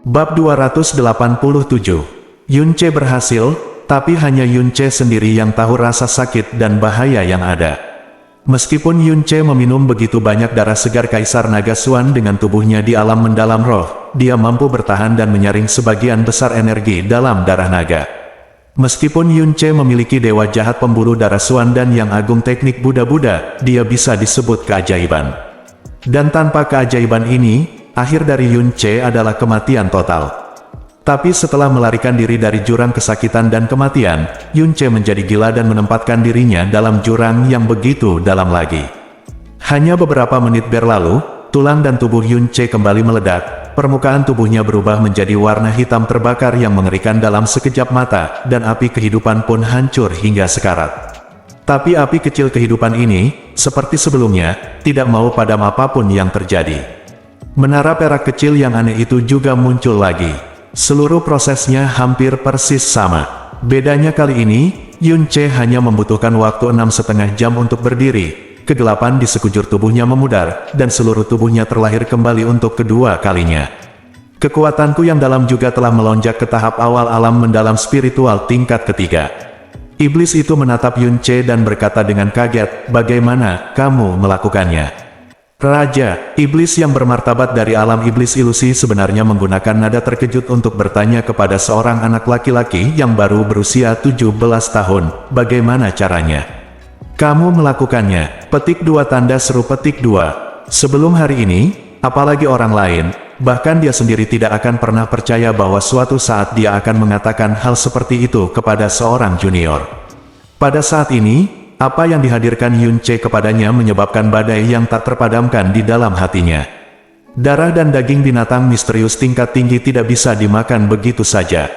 Bab 287. Yun Ce berhasil, tapi hanya Yun Ce sendiri yang tahu rasa sakit dan bahaya yang ada. Meskipun Yun Ce meminum begitu banyak darah segar Kaisar Naga Xuan dengan tubuhnya di alam mendalam roh, dia mampu bertahan dan menyaring sebagian besar energi dalam darah naga. Meskipun Yun Ce memiliki dewa jahat pemburu darah Xuan dan yang agung teknik Buddha-Buddha, dia bisa disebut keajaiban. Dan tanpa keajaiban ini, akhir dari Yun Ce adalah kematian total. Tapi setelah melarikan diri dari jurang kesakitan dan kematian, Yun Ce menjadi gila dan menempatkan dirinya dalam jurang yang begitu dalam lagi. Hanya beberapa menit berlalu, tulang dan tubuh Yun Ce kembali meledak, permukaan tubuhnya berubah menjadi warna hitam terbakar yang mengerikan dalam sekejap mata, dan api kehidupan pun hancur hingga sekarat. Tapi api kecil kehidupan ini, seperti sebelumnya, tidak mau padam apapun yang terjadi. Menara perak kecil yang aneh itu juga muncul lagi. Seluruh prosesnya hampir persis sama. Bedanya kali ini, Yun Ce hanya membutuhkan waktu 6,5 jam untuk berdiri. Kegelapan di sekujur tubuhnya memudar, dan seluruh tubuhnya terlahir kembali untuk kedua kalinya. Kekuatanku yang dalam juga telah melonjak ke tahap awal alam mendalam spiritual tingkat ketiga. Iblis itu menatap Yun Ce dan berkata dengan kaget, "Bagaimana kamu melakukannya?" Raja, iblis yang bermartabat dari alam iblis ilusi sebenarnya menggunakan nada terkejut untuk bertanya kepada seorang anak laki-laki yang baru berusia 17 tahun, bagaimana caranya? Kamu melakukannya, petik 2 tanda seru petik 2. Sebelum hari ini, apalagi orang lain, bahkan dia sendiri tidak akan pernah percaya bahwa suatu saat dia akan mengatakan hal seperti itu kepada seorang junior. Pada saat ini, apa yang dihadirkan Yun Ce kepadanya menyebabkan badai yang tak terpadamkan di dalam hatinya. Darah dan daging binatang misterius tingkat tinggi tidak bisa dimakan begitu saja.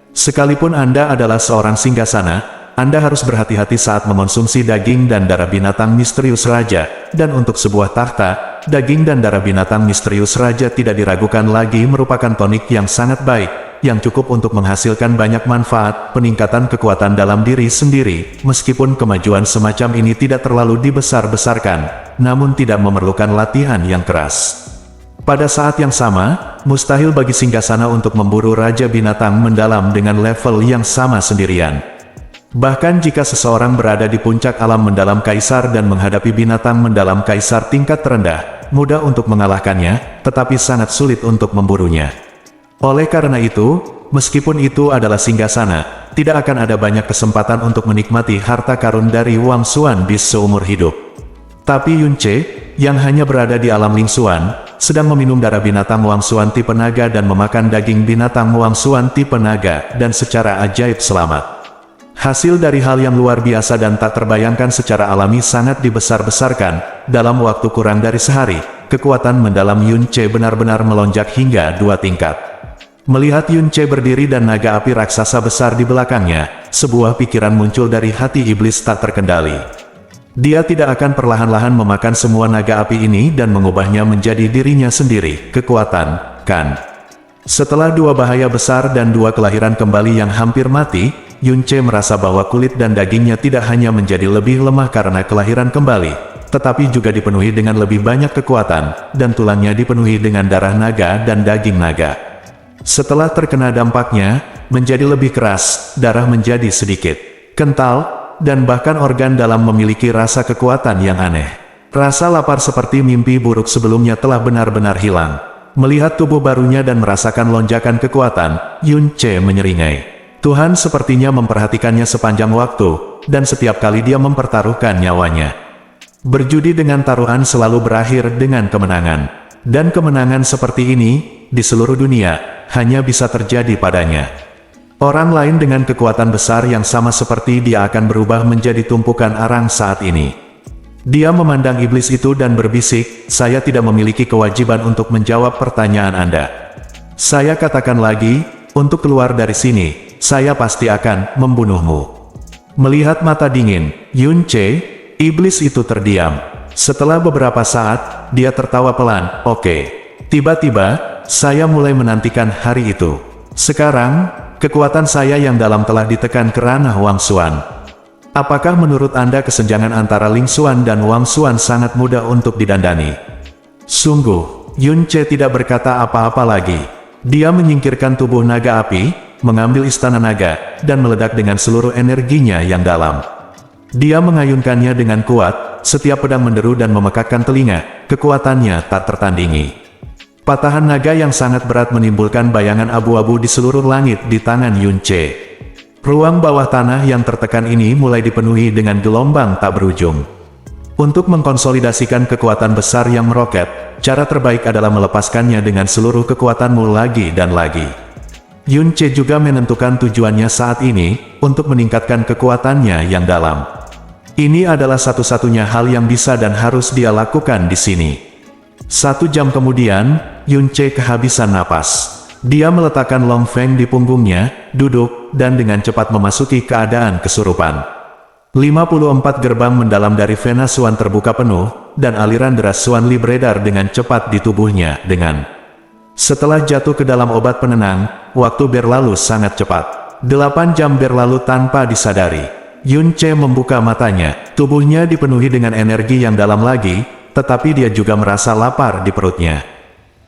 Sekalipun Anda adalah seorang singgasana, Anda harus berhati-hati saat mengonsumsi daging dan darah binatang misterius raja, dan untuk sebuah tahta, daging dan darah binatang misterius raja tidak diragukan lagi merupakan tonik yang sangat baik, yang cukup untuk menghasilkan banyak manfaat, peningkatan kekuatan dalam diri sendiri, meskipun kemajuan semacam ini tidak terlalu dibesar-besarkan, namun tidak memerlukan latihan yang keras. Pada saat yang sama, mustahil bagi singgasana untuk memburu raja binatang mendalam dengan level yang sama sendirian. Bahkan jika seseorang berada di puncak alam mendalam kaisar dan menghadapi binatang mendalam kaisar tingkat terendah, mudah untuk mengalahkannya, tetapi sangat sulit untuk memburunya. Oleh karena itu, meskipun itu adalah singgasana, tidak akan ada banyak kesempatan untuk menikmati harta karun dari Wang Xuan bis seumur hidup. Tapi Yun Ce, yang hanya berada di alam Ling Xuan, sedang meminum darah binatang Wang Xuan tipe naga dan memakan daging binatang Wang Xuan tipe naga, dan secara ajaib selamat. Hasil dari hal yang luar biasa dan tak terbayangkan secara alami sangat dibesar-besarkan, dalam waktu kurang dari sehari, kekuatan mendalam Yun Ce benar-benar melonjak hingga 2 tingkat. Melihat Yun Ce berdiri dan naga api raksasa besar di belakangnya, sebuah pikiran muncul dari hati iblis tak terkendali. Dia tidak akan perlahan-lahan memakan semua naga api ini dan mengubahnya menjadi dirinya sendiri, kekuatan, kan? Setelah 2 bahaya besar dan 2 kelahiran kembali yang hampir mati, Yun Ce merasa bahwa kulit dan dagingnya tidak hanya menjadi lebih lemah karena kelahiran kembali, tetapi juga dipenuhi dengan lebih banyak kekuatan, dan tulangnya dipenuhi dengan darah naga dan daging naga. Setelah terkena dampaknya, menjadi lebih keras, darah menjadi sedikit kental, dan bahkan organ dalam memiliki rasa kekuatan yang aneh. Rasa lapar seperti mimpi buruk sebelumnya telah benar-benar hilang. Melihat tubuh barunya dan merasakan lonjakan kekuatan, Yun Ce menyeringai. Tuhan sepertinya memperhatikannya sepanjang waktu, dan setiap kali dia mempertaruhkan nyawanya. Berjudi dengan taruhan selalu berakhir dengan kemenangan. Dan kemenangan seperti ini, di seluruh dunia, hanya bisa terjadi padanya. Orang lain dengan kekuatan besar yang sama seperti dia akan berubah menjadi tumpukan arang saat ini. Dia memandang iblis itu dan berbisik, "Saya tidak memiliki kewajiban untuk menjawab pertanyaan Anda. Saya katakan lagi, untuk keluar dari sini, saya pasti akan membunuhmu." Melihat mata dingin Yun Ce, iblis itu terdiam. Setelah beberapa saat, dia tertawa pelan, "Oke. Tiba-tiba, saya mulai menantikan hari itu. Sekarang, kekuatan saya yang dalam telah ditekan ke ranah Wang Xuan. Apakah menurut Anda kesenjangan antara Ling Xuan dan Wang Xuan sangat mudah untuk didandani?" Sungguh, Yun Ce tidak berkata apa-apa lagi. Dia menyingkirkan tubuh naga api, mengambil istana naga, dan meledak dengan seluruh energinya yang dalam. Dia mengayunkannya dengan kuat, setiap pedang menderu dan memekakkan telinga, kekuatannya tak tertandingi. Patahan naga yang sangat berat menimbulkan bayangan abu-abu di seluruh langit di tangan Yunce. Ruang bawah tanah yang tertekan ini mulai dipenuhi dengan gelombang tak berujung. Untuk mengkonsolidasikan kekuatan besar yang meroket, cara terbaik adalah melepaskannya dengan seluruh kekuatanmu lagi dan lagi. Yunce juga menentukan tujuannya saat ini, untuk meningkatkan kekuatannya yang dalam. Ini adalah satu-satunya hal yang bisa dan harus dia lakukan di sini. 1 jam kemudian, Yunce kehabisan napas. Dia meletakkan Long Feng di punggungnya, duduk, dan dengan cepat memasuki keadaan kesurupan. 54 gerbang mendalam dari vena Suan terbuka penuh, dan aliran deras Suan Li beredar dengan cepat di tubuhnya Setelah jatuh ke dalam obat penenang, waktu berlalu sangat cepat. 8 jam berlalu tanpa disadari. Yunce membuka matanya, tubuhnya dipenuhi dengan energi yang dalam lagi, tetapi dia juga merasa lapar di perutnya.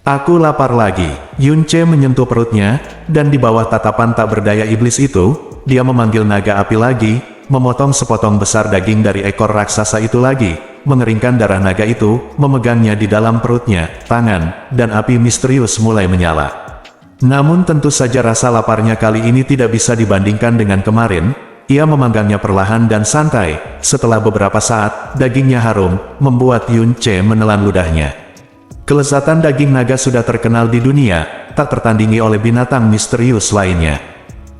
Aku lapar lagi. Yunce menyentuh perutnya, dan di bawah tatapan tak berdaya iblis itu, dia memanggil naga api lagi, memotong sepotong besar daging dari ekor raksasa itu lagi, mengeringkan darah naga itu, memegangnya di dalam perutnya, tangan, dan api misterius mulai menyala. Namun tentu saja rasa laparnya kali ini tidak bisa dibandingkan dengan kemarin. Ia memanggangnya perlahan dan santai. Setelah beberapa saat, dagingnya harum, membuat Yunce menelan ludahnya. Kelezatan daging naga sudah terkenal di dunia, tak tertandingi oleh binatang misterius lainnya.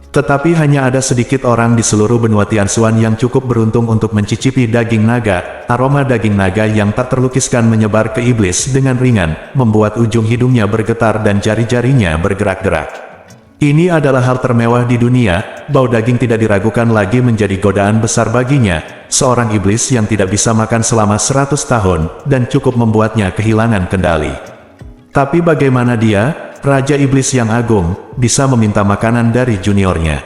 Tetapi hanya ada sedikit orang di seluruh benua Tianxuan yang cukup beruntung untuk mencicipi daging naga. Aroma daging naga yang tak terlukiskan menyebar ke iblis dengan ringan, membuat ujung hidungnya bergetar dan jari-jarinya bergerak-gerak. Ini adalah hal termewah di dunia, bau daging tidak diragukan lagi menjadi godaan besar baginya, seorang iblis yang tidak bisa makan selama 100 tahun, dan cukup membuatnya kehilangan kendali. Tapi bagaimana dia, Raja Iblis yang agung, bisa meminta makanan dari juniornya?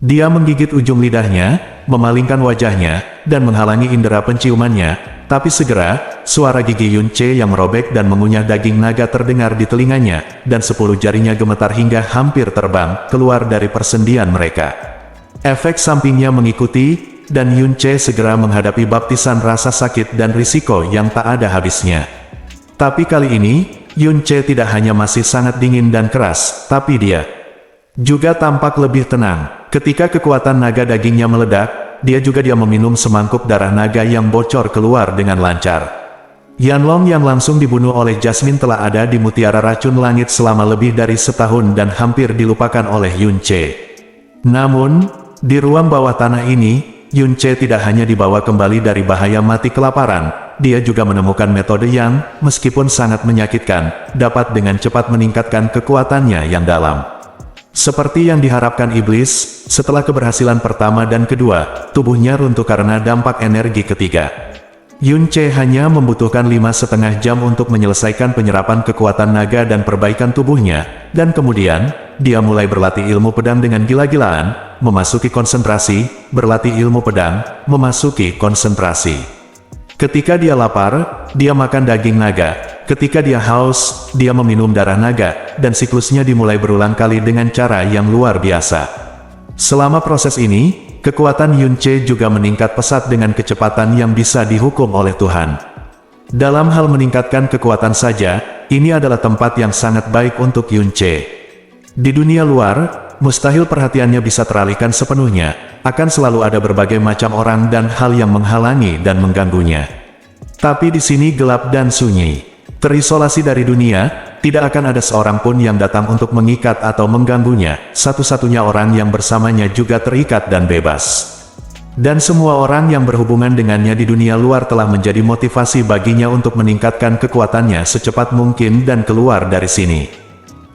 Dia menggigit ujung lidahnya, memalingkan wajahnya, dan menghalangi indera penciumannya, tapi segera, suara gigi Yunce yang merobek dan mengunyah daging naga terdengar di telinganya, dan 10 jarinya gemetar hingga hampir terbang keluar dari persendian mereka. Efek sampingnya mengikuti, dan Yunce segera menghadapi baptisan rasa sakit dan risiko yang tak ada habisnya. Tapi kali ini, Yunce tidak hanya masih sangat dingin dan keras, tapi dia juga tampak lebih tenang. Ketika kekuatan naga dagingnya meledak, dia meminum semangkuk darah naga yang bocor keluar dengan lancar. Yanlong yang langsung dibunuh oleh Jasmine telah ada di mutiara racun langit selama lebih dari setahun dan hampir dilupakan oleh Yunce. Namun, di ruang bawah tanah ini, Yunce tidak hanya dibawa kembali dari bahaya mati kelaparan, dia juga menemukan metode yang, meskipun sangat menyakitkan, dapat dengan cepat meningkatkan kekuatannya yang dalam. Seperti yang diharapkan iblis, setelah keberhasilan pertama dan kedua, tubuhnya runtuh karena dampak energi ketiga. Yunce hanya membutuhkan 5,5 jam untuk menyelesaikan penyerapan kekuatan naga dan perbaikan tubuhnya, dan kemudian, dia mulai berlatih ilmu pedang dengan gila-gilaan, memasuki konsentrasi, berlatih ilmu pedang, memasuki konsentrasi. Ketika dia lapar, dia makan daging naga. Ketika dia haus, dia meminum darah naga, dan siklusnya dimulai berulang kali dengan cara yang luar biasa. Selama proses ini, kekuatan Yunce juga meningkat pesat dengan kecepatan yang bisa dihukum oleh Tuhan. Dalam hal meningkatkan kekuatan saja, ini adalah tempat yang sangat baik untuk Yunce. Di dunia luar, mustahil perhatiannya bisa teralihkan sepenuhnya, akan selalu ada berbagai macam orang dan hal yang menghalangi dan mengganggunya. Tapi di sini gelap dan sunyi. Terisolasi dari dunia, tidak akan ada seorang pun yang datang untuk mengikat atau mengganggunya, satu-satunya orang yang bersamanya juga terikat dan bebas. Dan semua orang yang berhubungan dengannya di dunia luar telah menjadi motivasi baginya untuk meningkatkan kekuatannya secepat mungkin dan keluar dari sini.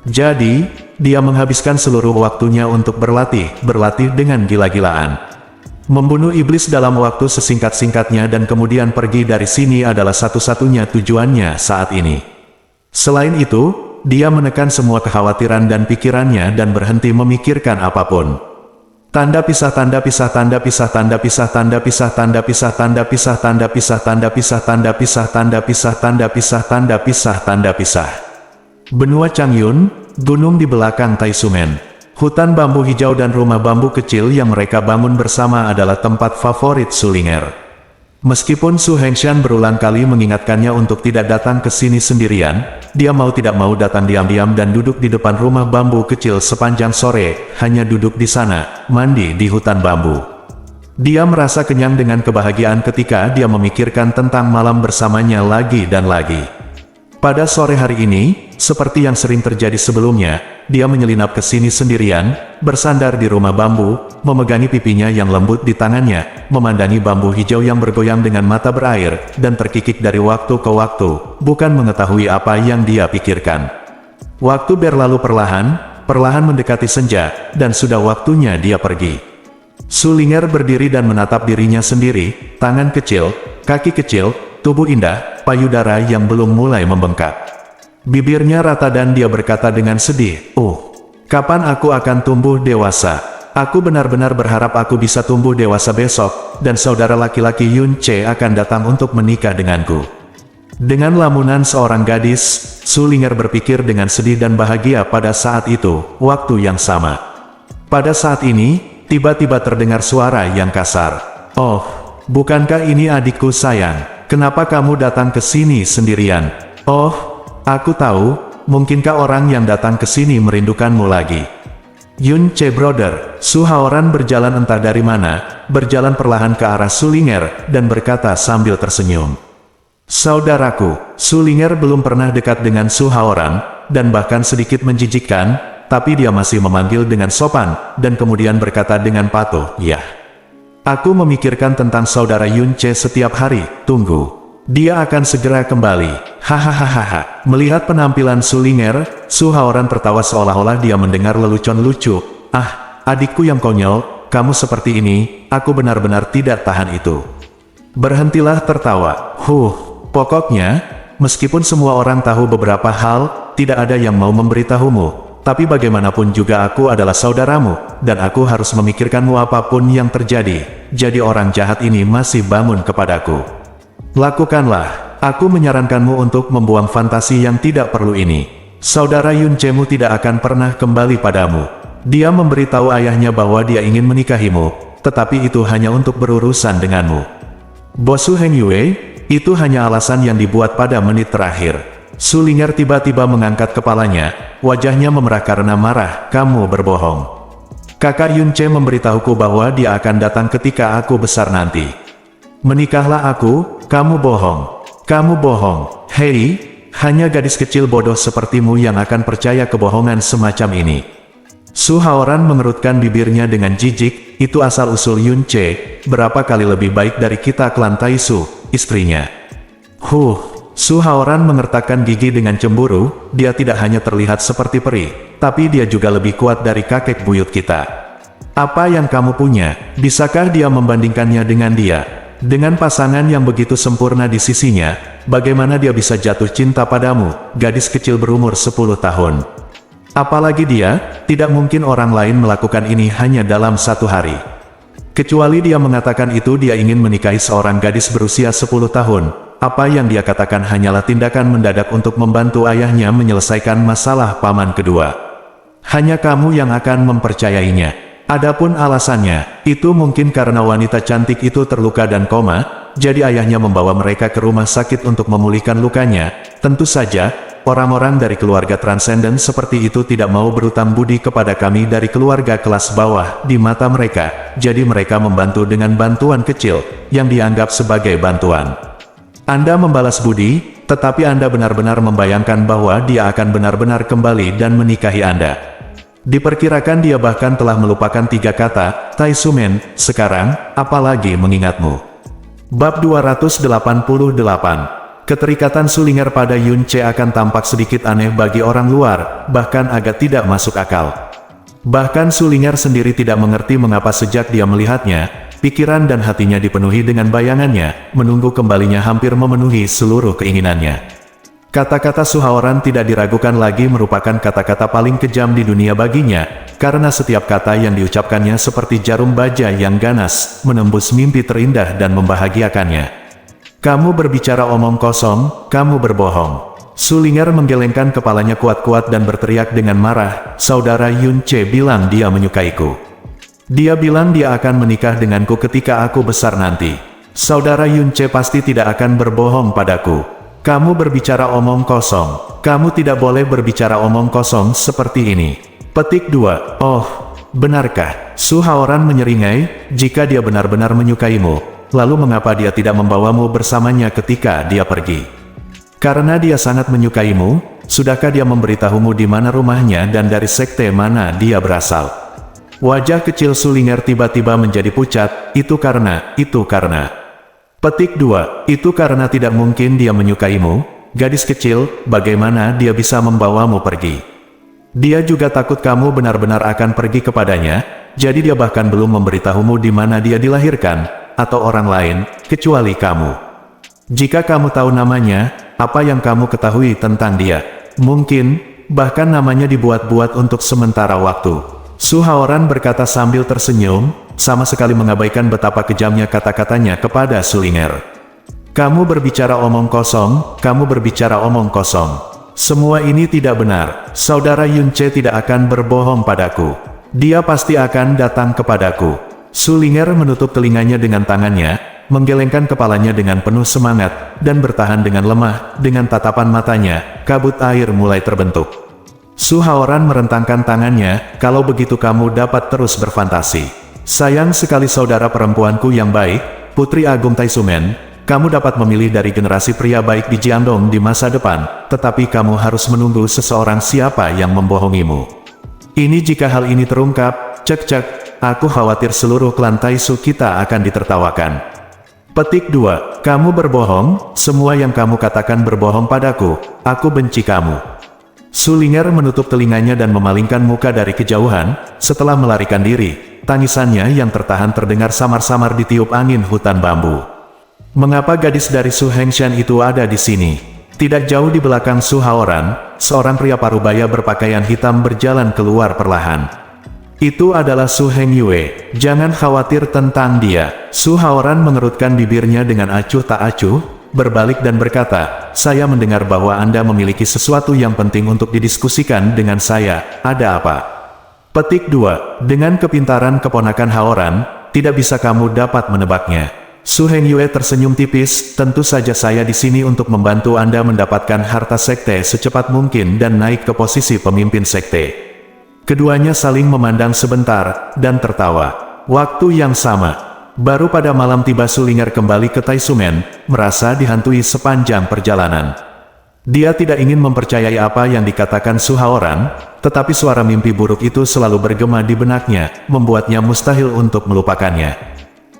Jadi, dia menghabiskan seluruh waktunya untuk berlatih dengan gila-gilaan. Membunuh iblis dalam waktu sesingkat-singkatnya dan kemudian pergi dari sini adalah satu-satunya tujuannya saat ini. Selain itu, dia menekan semua kekhawatiran dan pikirannya dan berhenti memikirkan apapun. Tanda pisah, tanda pisah, tanda pisah, tanda pisah, tanda pisah, tanda pisah, tanda pisah, tanda pisah, tanda pisah, tanda pisah, tanda pisah, tanda pisah, tanda pisah, tanda pisah. Benua Changyun, gunung di belakang Taisumen, hutan bambu hijau dan rumah bambu kecil yang mereka bangun bersama adalah tempat favorit Sulinger. Meskipun Su Hengshan berulang kali mengingatkannya untuk tidak datang ke sini sendirian, dia mau tidak mau datang diam-diam dan duduk di depan rumah bambu kecil sepanjang sore, hanya duduk di sana, mandi di hutan bambu. Dia merasa kenyang dengan kebahagiaan ketika dia memikirkan tentang malam bersamanya lagi dan lagi. Pada sore hari ini, seperti yang sering terjadi sebelumnya, dia menyelinap ke sini sendirian, bersandar di rumah bambu, memegangi pipinya yang lembut di tangannya, memandangi bambu hijau yang bergoyang dengan mata berair, dan terkikik dari waktu ke waktu, bukan mengetahui apa yang dia pikirkan. Waktu berlalu perlahan mendekati senja, dan sudah waktunya dia pergi. Sulinger berdiri dan menatap dirinya sendiri, tangan kecil, kaki kecil, tubuh indah, payudara yang belum mulai membengkak. Bibirnya rata dan dia berkata dengan sedih, kapan aku akan tumbuh dewasa? Aku benar-benar berharap aku bisa tumbuh dewasa besok, dan saudara laki-laki Yun Che akan datang untuk menikah denganku. Dengan lamunan seorang gadis, Sulinger berpikir dengan sedih dan bahagia pada saat itu, waktu yang sama. Pada saat ini, tiba-tiba terdengar suara yang kasar. "Oh, bukankah ini adikku sayang? Kenapa kamu datang ke sini sendirian?" "Oh, aku tahu, mungkinkah orang yang datang ke sini merindukanmu lagi?" Yun Che brother, Su Haoran berjalan entah dari mana, berjalan perlahan ke arah Sulinger, dan berkata sambil tersenyum. "Saudaraku." Sulinger belum pernah dekat dengan Su Haoran, dan bahkan sedikit menjijikkan, tapi dia masih memanggil dengan sopan, dan kemudian berkata dengan patuh, "Ya. Aku memikirkan tentang saudara Yun Che setiap hari, tunggu. Dia akan segera kembali." Hahaha. Melihat penampilan Sulinger, Su Haoran tertawa seolah-olah dia mendengar lelucon lucu. "Ah, adikku yang konyol, kamu seperti ini, aku benar-benar tidak tahan itu." "Berhentilah tertawa. Pokoknya, meskipun semua orang tahu beberapa hal, tidak ada yang mau memberitahumu. Tapi bagaimanapun juga aku adalah saudaramu, dan aku harus memikirkanmu apapun yang terjadi. Jadi orang jahat ini masih bangun kepadaku. Lakukanlah. Aku menyarankanmu untuk membuang fantasi yang tidak perlu ini. Saudara Yun Che-mu tidak akan pernah kembali padamu. Dia memberitahu ayahnya bahwa dia ingin menikahimu, tetapi itu hanya untuk berurusan denganmu." "Bosu Heng Yue, itu hanya alasan yang dibuat pada menit terakhir." Sulinger tiba-tiba mengangkat kepalanya, wajahnya memerah karena marah. "Kamu berbohong. Kakak Yun Che memberitahuku bahwa dia akan datang ketika aku besar nanti. Menikahlah aku, kamu bohong. Kamu bohong. Hei, hanya gadis kecil bodoh sepertimu yang akan percaya kebohongan semacam ini." Su Haoran mengerutkan bibirnya dengan jijik, "Itu asal-usul Yun Che, berapa kali lebih baik dari kita klan Taisu, istrinya." Su Haoran mengertakkan gigi dengan cemburu, dia tidak hanya terlihat seperti peri, tapi dia juga lebih kuat dari kakek buyut kita. "Apa yang kamu punya, bisakah dia membandingkannya dengan dia? Dengan pasangan yang begitu sempurna di sisinya, bagaimana dia bisa jatuh cinta padamu, gadis kecil berumur 10 tahun? Apalagi dia, tidak mungkin orang lain melakukan ini hanya dalam 1 hari. Kecuali dia mengatakan itu dia ingin menikahi seorang gadis berusia 10 tahun. Apa yang dia katakan hanyalah tindakan mendadak untuk membantu ayahnya menyelesaikan masalah paman kedua. Hanya kamu yang akan mempercayainya. Adapun alasannya, itu mungkin karena wanita cantik itu terluka dan koma, jadi ayahnya membawa mereka ke rumah sakit untuk memulihkan lukanya. Tentu saja, orang-orang dari keluarga transenden seperti itu tidak mau berutang budi kepada kami dari keluarga kelas bawah di mata mereka, jadi mereka membantu dengan bantuan kecil, yang dianggap sebagai bantuan. Anda membalas budi, tetapi Anda benar-benar membayangkan bahwa dia akan benar-benar kembali dan menikahi Anda. Diperkirakan dia bahkan telah melupakan 3 kata, Taisumen, sekarang, apalagi mengingatmu." Bab 288. Keterikatan Sulinger pada Yun Che akan tampak sedikit aneh bagi orang luar, bahkan agak tidak masuk akal. Bahkan Sulinger sendiri tidak mengerti mengapa sejak dia melihatnya, pikiran dan hatinya dipenuhi dengan bayangannya, menunggu kembalinya hampir memenuhi seluruh keinginannya. Kata-kata Su Haoran tidak diragukan lagi merupakan kata-kata paling kejam di dunia baginya, karena setiap kata yang diucapkannya seperti jarum baja yang ganas, menembus mimpi terindah dan membahagiakannya. "Kamu berbicara omong kosong, kamu berbohong." Sulinger menggelengkan kepalanya kuat-kuat dan berteriak dengan marah, "Saudara Yunce bilang dia menyukaiku. Dia bilang dia akan menikah denganku ketika aku besar nanti. Saudara Yunce pasti tidak akan berbohong padaku. Kamu berbicara omong kosong. Kamu tidak boleh berbicara omong kosong seperti ini." Petik 2. Oh, benarkah? Su Haoran menyeringai, "Jika dia benar-benar menyukaimu, lalu mengapa dia tidak membawamu bersamanya ketika dia pergi? Karena dia sangat menyukaimu, sudahkah dia memberitahumu di mana rumahnya dan dari sekte mana dia berasal?" Wajah kecil Sulinger tiba-tiba menjadi pucat. Itu karena. Petik 2. Itu karena tidak mungkin dia menyukaimu, gadis kecil, bagaimana dia bisa membawamu pergi? Dia juga takut kamu benar-benar akan pergi kepadanya, jadi dia bahkan belum memberitahumu di mana dia dilahirkan, atau orang lain, kecuali kamu. Jika kamu tahu namanya, apa yang kamu ketahui tentang dia? Mungkin, bahkan namanya dibuat-buat untuk sementara waktu. Su Haoran berkata sambil tersenyum, sama sekali mengabaikan betapa kejamnya kata-katanya kepada Sulinger. "Kamu berbicara omong kosong, kamu berbicara omong kosong. Semua ini tidak benar. Saudara Yunce tidak akan berbohong padaku. Dia pasti akan datang kepadaku." Sulinger menutup telinganya dengan tangannya, menggelengkan kepalanya dengan penuh semangat, dan bertahan dengan lemah. Dengan tatapan matanya, kabut air mulai terbentuk. Su Haoran merentangkan tangannya, "Kalau begitu kamu dapat terus berfantasi. Sayang sekali saudara perempuanku yang baik, Putri Agung Taisumen. Kamu dapat memilih dari generasi pria baik di Jiangdong di masa depan, tetapi kamu harus menunggu seseorang siapa yang membohongimu. Ini jika hal ini terungkap, cek, aku khawatir seluruh klan Taisu kita akan ditertawakan." Petik 2. Kamu berbohong, semua yang kamu katakan berbohong padaku, aku benci kamu. Sulinger menutup telinganya dan memalingkan muka dari kejauhan, setelah melarikan diri, tangisannya yang tertahan terdengar samar-samar ditiup angin hutan bambu. Mengapa gadis dari Su Hengshan itu ada di sini? Tidak jauh di belakang Su Haoran, seorang pria parubaya berpakaian hitam berjalan keluar perlahan. Itu adalah Su Hengyue. Jangan khawatir tentang dia. Su Haoran mengerutkan bibirnya dengan acuh tak acuh, berbalik dan berkata, "Saya mendengar bahwa Anda memiliki sesuatu yang penting untuk didiskusikan dengan saya. Ada apa?" Petik 2. Dengan kepintaran keponakan Haoran, tidak bisa kamu dapat menebaknya. Su Hengyue tersenyum tipis, "Tentu saja saya di sini untuk membantu Anda mendapatkan harta sekte secepat mungkin dan naik ke posisi pemimpin sekte." Keduanya saling memandang sebentar, dan tertawa. Waktu yang sama. Baru pada malam tiba Sulinger kembali ke Taisumen, merasa dihantui sepanjang perjalanan. Dia tidak ingin mempercayai apa yang dikatakan Su Haoran, tetapi suara mimpi buruk itu selalu bergema di benaknya, membuatnya mustahil untuk melupakannya.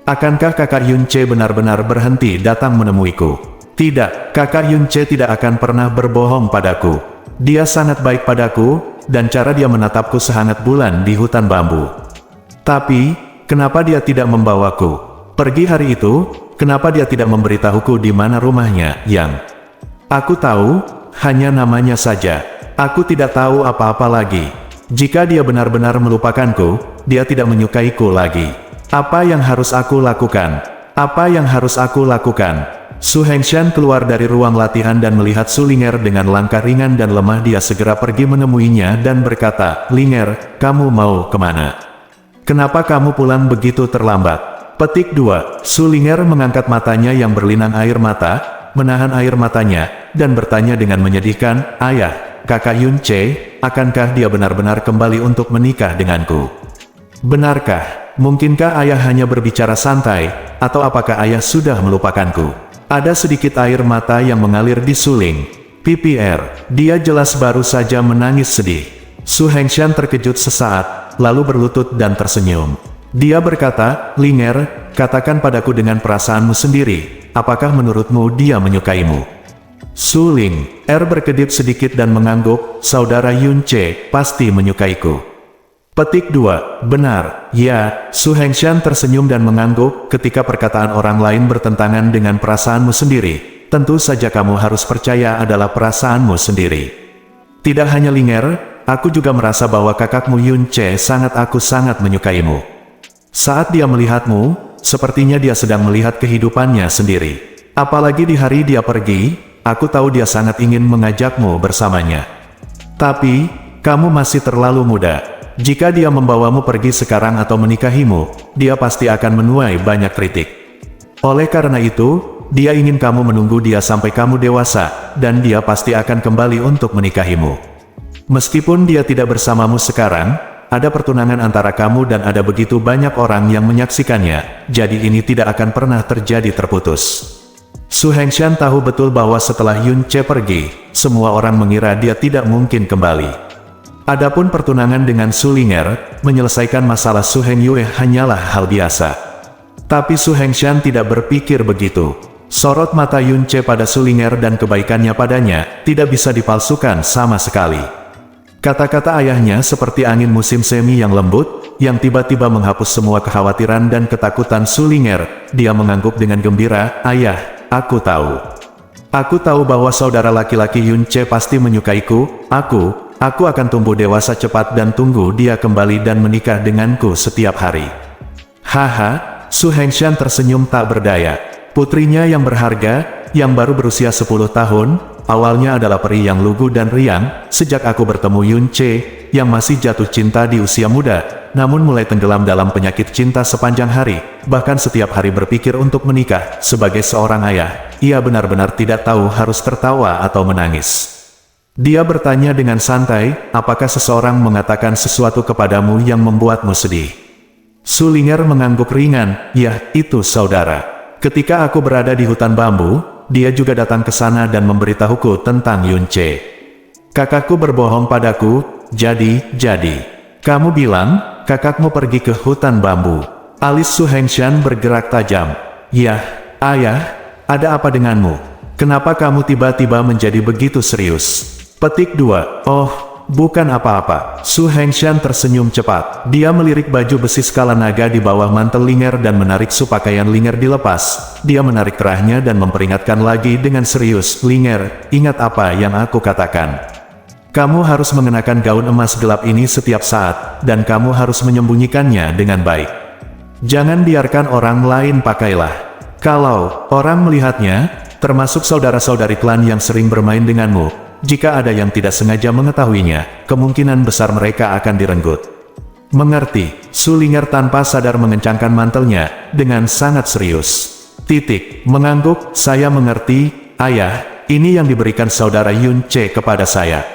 Akankah kakak Yunce benar-benar berhenti datang menemuiku? Tidak, kakak Yunce tidak akan pernah berbohong padaku. Dia sangat baik padaku, dan cara dia menatapku sehangat bulan di hutan bambu. Tapi, kenapa dia tidak membawaku pergi hari itu? Kenapa dia tidak memberitahuku di mana rumahnya? Yang aku tahu, hanya namanya saja. Aku tidak tahu apa-apa lagi. Jika dia benar-benar melupakanku, dia tidak menyukaiku lagi. Apa yang harus aku lakukan? Apa yang harus aku lakukan? Su Hengshan keluar dari ruang latihan dan melihat Sulinger dengan langkah ringan dan lemah. Dia segera pergi menemuinya dan berkata, "Linger, kamu mau kemana? Kenapa kamu pulang begitu terlambat?" Petik 2. Sulinger mengangkat matanya yang berlinang air mata, menahan air matanya, dan bertanya dengan menyedihkan, "Ayah, kakak Yunce, akankah dia benar-benar kembali untuk menikah denganku? Benarkah? Mungkinkah ayah hanya berbicara santai, atau apakah ayah sudah melupakanku?" Ada sedikit air mata yang mengalir di suling PPR. Dia jelas baru saja menangis sedih. Su Hengshan terkejut sesaat, lalu berlutut dan tersenyum. Dia berkata, "Linger, katakan padaku dengan perasaanmu sendiri, apakah menurutmu dia menyukaimu?" Suling berkedip sedikit dan mengangguk, "Saudara Yunce pasti menyukaiku." Petik 2. Benar, ya. Su Hengshan tersenyum dan mengangguk. Ketika perkataan orang lain bertentangan dengan perasaanmu sendiri, tentu saja kamu harus percaya adalah perasaanmu sendiri. Tidak hanya Linger, aku juga merasa bahwa kakakmu Yunce sangat menyukaimu. Saat dia melihatmu, sepertinya dia sedang melihat kehidupannya sendiri. Apalagi di hari dia pergi, Aku tahu dia sangat ingin mengajakmu bersamanya. Tapi, kamu masih terlalu muda. Jika dia membawamu pergi sekarang atau menikahimu, dia pasti akan menuai banyak kritik. Oleh karena itu, dia ingin kamu menunggu dia sampai kamu dewasa, dan dia pasti akan kembali untuk menikahimu. Meskipun dia tidak bersamamu sekarang, ada pertunangan antara kamu dan ada begitu banyak orang yang menyaksikannya, jadi ini tidak akan pernah terjadi terputus. Su Hengshan tahu betul bahwa setelah Yun Ce pergi, semua orang mengira dia tidak mungkin kembali. Adapun pertunangan dengan Su Ling'er, menyelesaikan masalah Su Hengyue hanyalah hal biasa. Tapi Su Hengshan tidak berpikir begitu. Sorot mata Yun Ce pada Su Ling'er dan kebaikannya padanya, tidak bisa dipalsukan sama sekali. Kata-kata ayahnya seperti angin musim semi yang lembut, yang tiba-tiba menghapus semua kekhawatiran dan ketakutan Su Ling'er. Dia mengangguk dengan gembira, "Ayah, aku tahu. Aku tahu bahwa saudara laki-laki Yun Ce pasti menyukaiku. Aku akan tumbuh dewasa cepat dan tunggu dia kembali dan menikah denganku setiap hari." Haha, Su Hengshan tersenyum tak berdaya. Putrinya yang berharga, yang baru berusia 10 tahun, awalnya adalah peri yang lugu dan riang. Sejak aku bertemu Yun Ce, yang masih jatuh cinta di usia muda, namun mulai tenggelam dalam penyakit cinta sepanjang hari, bahkan setiap hari berpikir untuk menikah. Sebagai seorang ayah, ia benar-benar tidak tahu harus tertawa atau menangis. Dia bertanya dengan santai, "Apakah seseorang mengatakan sesuatu kepadamu yang membuatmu sedih?" Su Ling'er mengangguk ringan, "Ya, itu saudara. Ketika aku berada di hutan bambu, dia juga datang ke sana dan memberitahuku tentang Yun Ce. Kakakku berbohong padaku, jadi, kamu bilang, kakakmu pergi ke hutan bambu." Alis Su Hengshan bergerak tajam. "Yah, ayah, ada apa denganmu? Kenapa kamu tiba-tiba menjadi begitu serius?" Petik 2. "Oh, bukan apa-apa." Su Hengshan tersenyum cepat. Dia melirik baju besi skala naga di bawah mantel Ling'er dan menarik su pakaian Ling'er dilepas. Dia menarik kerahnya dan memperingatkan lagi dengan serius, "Ling'er, ingat apa yang aku katakan. Kamu harus mengenakan gaun emas gelap ini setiap saat, dan kamu harus menyembunyikannya dengan baik. Jangan biarkan orang lain pakailah. Kalau orang melihatnya, termasuk saudara-saudari klan yang sering bermain denganmu, jika ada yang tidak sengaja mengetahuinya, kemungkinan besar mereka akan direnggut." "Mengerti." Su Ling'er tanpa sadar mengencangkan mantelnya, dengan sangat serius. Mengangguk, "Saya mengerti, ayah, ini yang diberikan saudara Yun Ce kepada saya.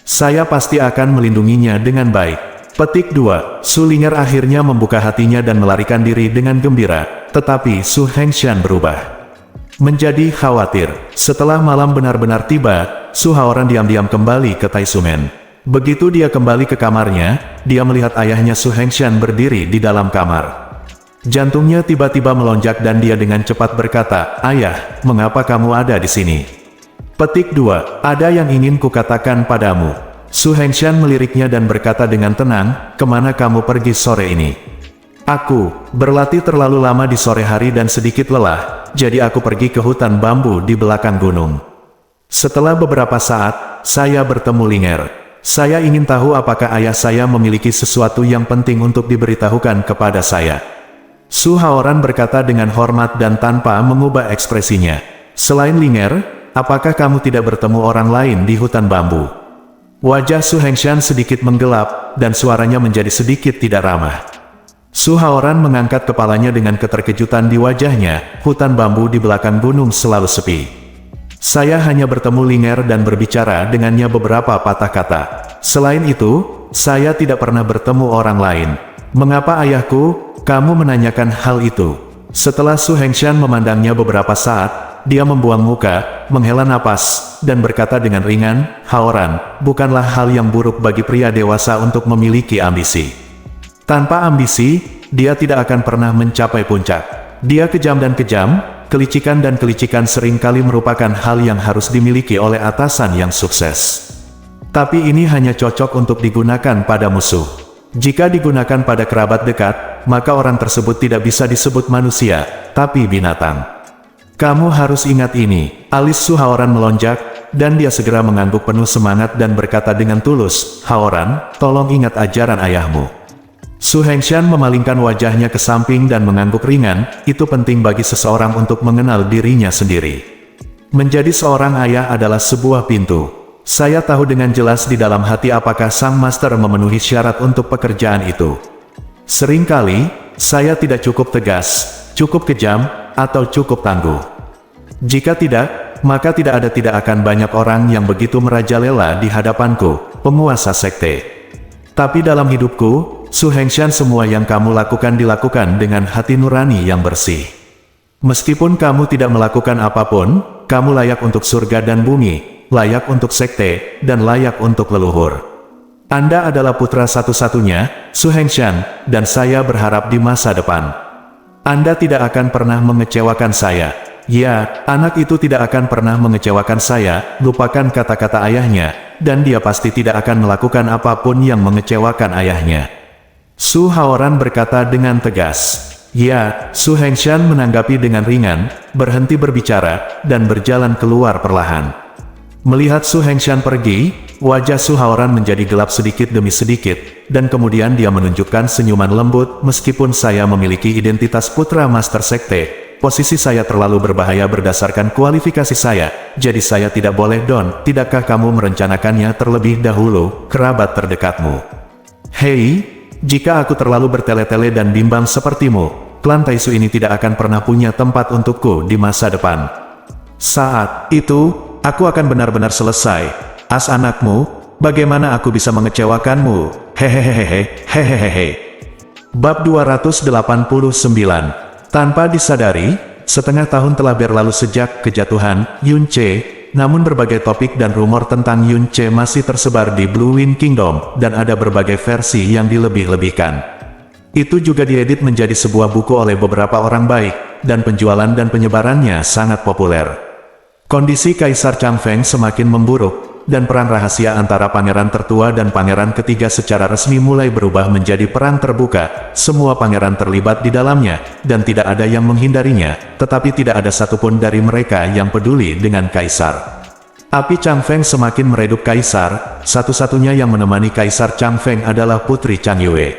Saya pasti akan melindunginya dengan baik." Petik 2. Su Ling'er akhirnya membuka hatinya dan melarikan diri dengan gembira, tetapi Su Hengshan berubah menjadi khawatir. Setelah malam benar-benar tiba, Su Haoran diam-diam kembali ke Taisumen. Begitu dia kembali ke kamarnya, dia melihat ayahnya Su Hengshan berdiri di dalam kamar. Jantungnya tiba-tiba melonjak dan dia dengan cepat berkata, "Ayah, mengapa kamu ada di sini?" Petik 2. "Ada yang ingin kukatakan padamu." Su Hengshan meliriknya dan berkata dengan tenang, "Kemana kamu pergi sore ini?" "Aku berlatih terlalu lama di sore hari dan sedikit lelah, jadi aku pergi ke hutan bambu di belakang gunung. Setelah beberapa saat, saya bertemu Ling'er. Saya ingin tahu apakah ayah saya memiliki sesuatu yang penting untuk diberitahukan kepada saya." Su Haoran berkata dengan hormat dan tanpa mengubah ekspresinya, "Selain Ling'er, apakah kamu tidak bertemu orang lain di hutan bambu?" Wajah Su Hengshan sedikit menggelap, dan suaranya menjadi sedikit tidak ramah. Su Haoran mengangkat kepalanya dengan keterkejutan di wajahnya. "Hutan bambu di belakang gunung selalu sepi. Saya hanya bertemu Ling'er dan berbicara dengannya beberapa patah kata. Selain itu, saya tidak pernah bertemu orang lain." "Mengapa ayahku, kamu menanyakan hal itu?" Setelah Su Hengshan memandangnya beberapa saat, dia membuang muka, menghela napas, dan berkata dengan ringan, "Haoran, bukanlah hal yang buruk bagi pria dewasa untuk memiliki ambisi. Tanpa ambisi, dia tidak akan pernah mencapai puncak. Dia kejam dan kejam, kelicikan dan kelicikan seringkali merupakan hal yang harus dimiliki oleh atasan yang sukses. Tapi ini hanya cocok untuk digunakan pada musuh. Jika digunakan pada kerabat dekat, maka orang tersebut tidak bisa disebut manusia, tapi binatang. Kamu harus ingat ini." Alis Su Haoran melonjak, dan dia segera mengangguk penuh semangat dan berkata dengan tulus, "Haoran, tolong ingat ajaran ayahmu." Su Hengshan memalingkan wajahnya ke samping dan mengangguk ringan. Itu penting bagi seseorang untuk mengenal dirinya sendiri. Menjadi seorang ayah adalah sebuah pintu. Saya tahu dengan jelas di dalam hati apakah sang master memenuhi syarat untuk pekerjaan itu. Seringkali, saya tidak cukup tegas, cukup kejam, atau cukup tangguh. Jika tidak, maka tidak akan banyak orang yang begitu merajalela di hadapanku, penguasa sekte. Tapi dalam hidupku, Su Hengshan, semua yang kamu lakukan dilakukan dengan hati nurani yang bersih. Meskipun kamu tidak melakukan apapun, kamu layak untuk surga dan bumi, layak untuk sekte, dan layak untuk leluhur. Anda adalah putra satu-satunya, Su Hengshan, dan saya berharap di masa depan Anda tidak akan pernah mengecewakan saya. Ya, anak itu tidak akan pernah mengecewakan saya, lupakan kata-kata ayahnya, dan dia pasti tidak akan melakukan apapun yang mengecewakan ayahnya. Su Haoran berkata dengan tegas. Ya, Su Hengshan menanggapi dengan ringan, berhenti berbicara, dan berjalan keluar perlahan. Melihat Su Hengshan pergi, wajah Su Haoran menjadi gelap sedikit demi sedikit, dan kemudian dia menunjukkan senyuman lembut. Meskipun saya memiliki identitas putra master sekte, posisi saya terlalu berbahaya berdasarkan kualifikasi saya, jadi saya tidak boleh don. Tidakkah kamu merencanakannya terlebih dahulu, kerabat terdekatmu? Hei, jika aku terlalu bertele-tele dan bimbang sepertimu, klan Taisu ini tidak akan pernah punya tempat untukku di masa depan. Saat itu, aku akan benar-benar selesai. As anakmu, bagaimana aku bisa mengecewakanmu? Hehehehe. Bab 289. Tanpa disadari, setengah tahun telah berlalu sejak kejatuhan Yun Che, namun berbagai topik dan rumor tentang Yun Che masih tersebar di Blue Wind Kingdom, dan ada berbagai versi yang dilebih-lebihkan. Itu juga diedit menjadi sebuah buku oleh beberapa orang baik, dan penjualan dan penyebarannya sangat populer. Kondisi Kaisar Changfeng semakin memburuk, dan perang rahasia antara pangeran tertua dan pangeran ketiga secara resmi mulai berubah menjadi perang terbuka. Semua pangeran terlibat di dalamnya, dan tidak ada yang menghindarinya, tetapi tidak ada satupun dari mereka yang peduli dengan Kaisar. Api Changfeng semakin meredup Kaisar, satu-satunya yang menemani Kaisar Changfeng adalah Putri Chang Yue.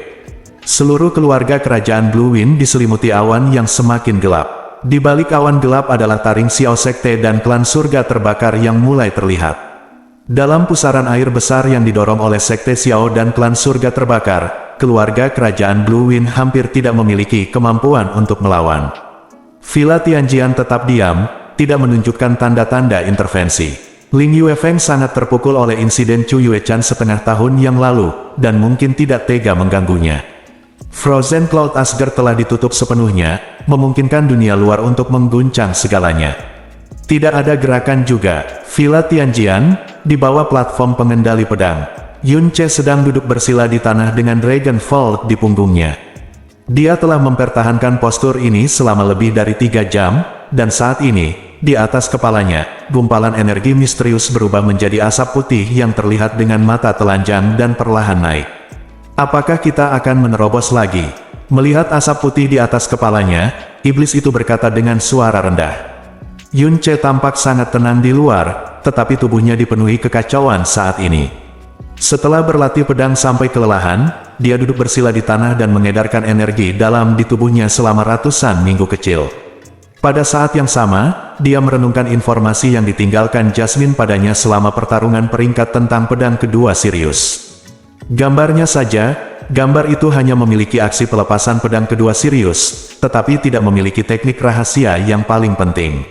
Seluruh keluarga kerajaan Blue Wind diselimuti awan yang semakin gelap. Di balik awan gelap adalah taring Xiao Sekte dan klan surga terbakar yang mulai terlihat. Dalam pusaran air besar yang didorong oleh Sekte Xiao dan klan surga terbakar, keluarga kerajaan Blue Wind hampir tidak memiliki kemampuan untuk melawan. Villa Tianjian tetap diam, tidak menunjukkan tanda-tanda intervensi. Ling Yuefeng sangat terpukul oleh insiden Chu Yuechan setengah tahun yang lalu, dan mungkin tidak tega mengganggunya. Frozen Cloud Asgard telah ditutup sepenuhnya, memungkinkan dunia luar untuk mengguncang segalanya. Tidak ada gerakan juga. Villa Tianjian, di bawah platform pengendali pedang. Yun Che sedang duduk bersila di tanah dengan Dragon Vault di punggungnya. Dia telah mempertahankan postur ini selama lebih dari 3 jam, dan saat ini, di atas kepalanya, gumpalan energi misterius berubah menjadi asap putih yang terlihat dengan mata telanjang dan perlahan naik. Apakah kita akan menerobos lagi? Melihat asap putih di atas kepalanya, iblis itu berkata dengan suara rendah. Yun Che tampak sangat tenang di luar, tetapi tubuhnya dipenuhi kekacauan saat ini. Setelah berlatih pedang sampai kelelahan, dia duduk bersila di tanah dan mengedarkan energi dalam di tubuhnya selama ratusan minggu kecil. Pada saat yang sama, dia merenungkan informasi yang ditinggalkan Jasmine padanya selama pertarungan peringkat tentang pedang kedua Sirius. Gambarnya saja, gambar itu hanya memiliki aksi pelepasan pedang kedua Sirius, tetapi tidak memiliki teknik rahasia yang paling penting.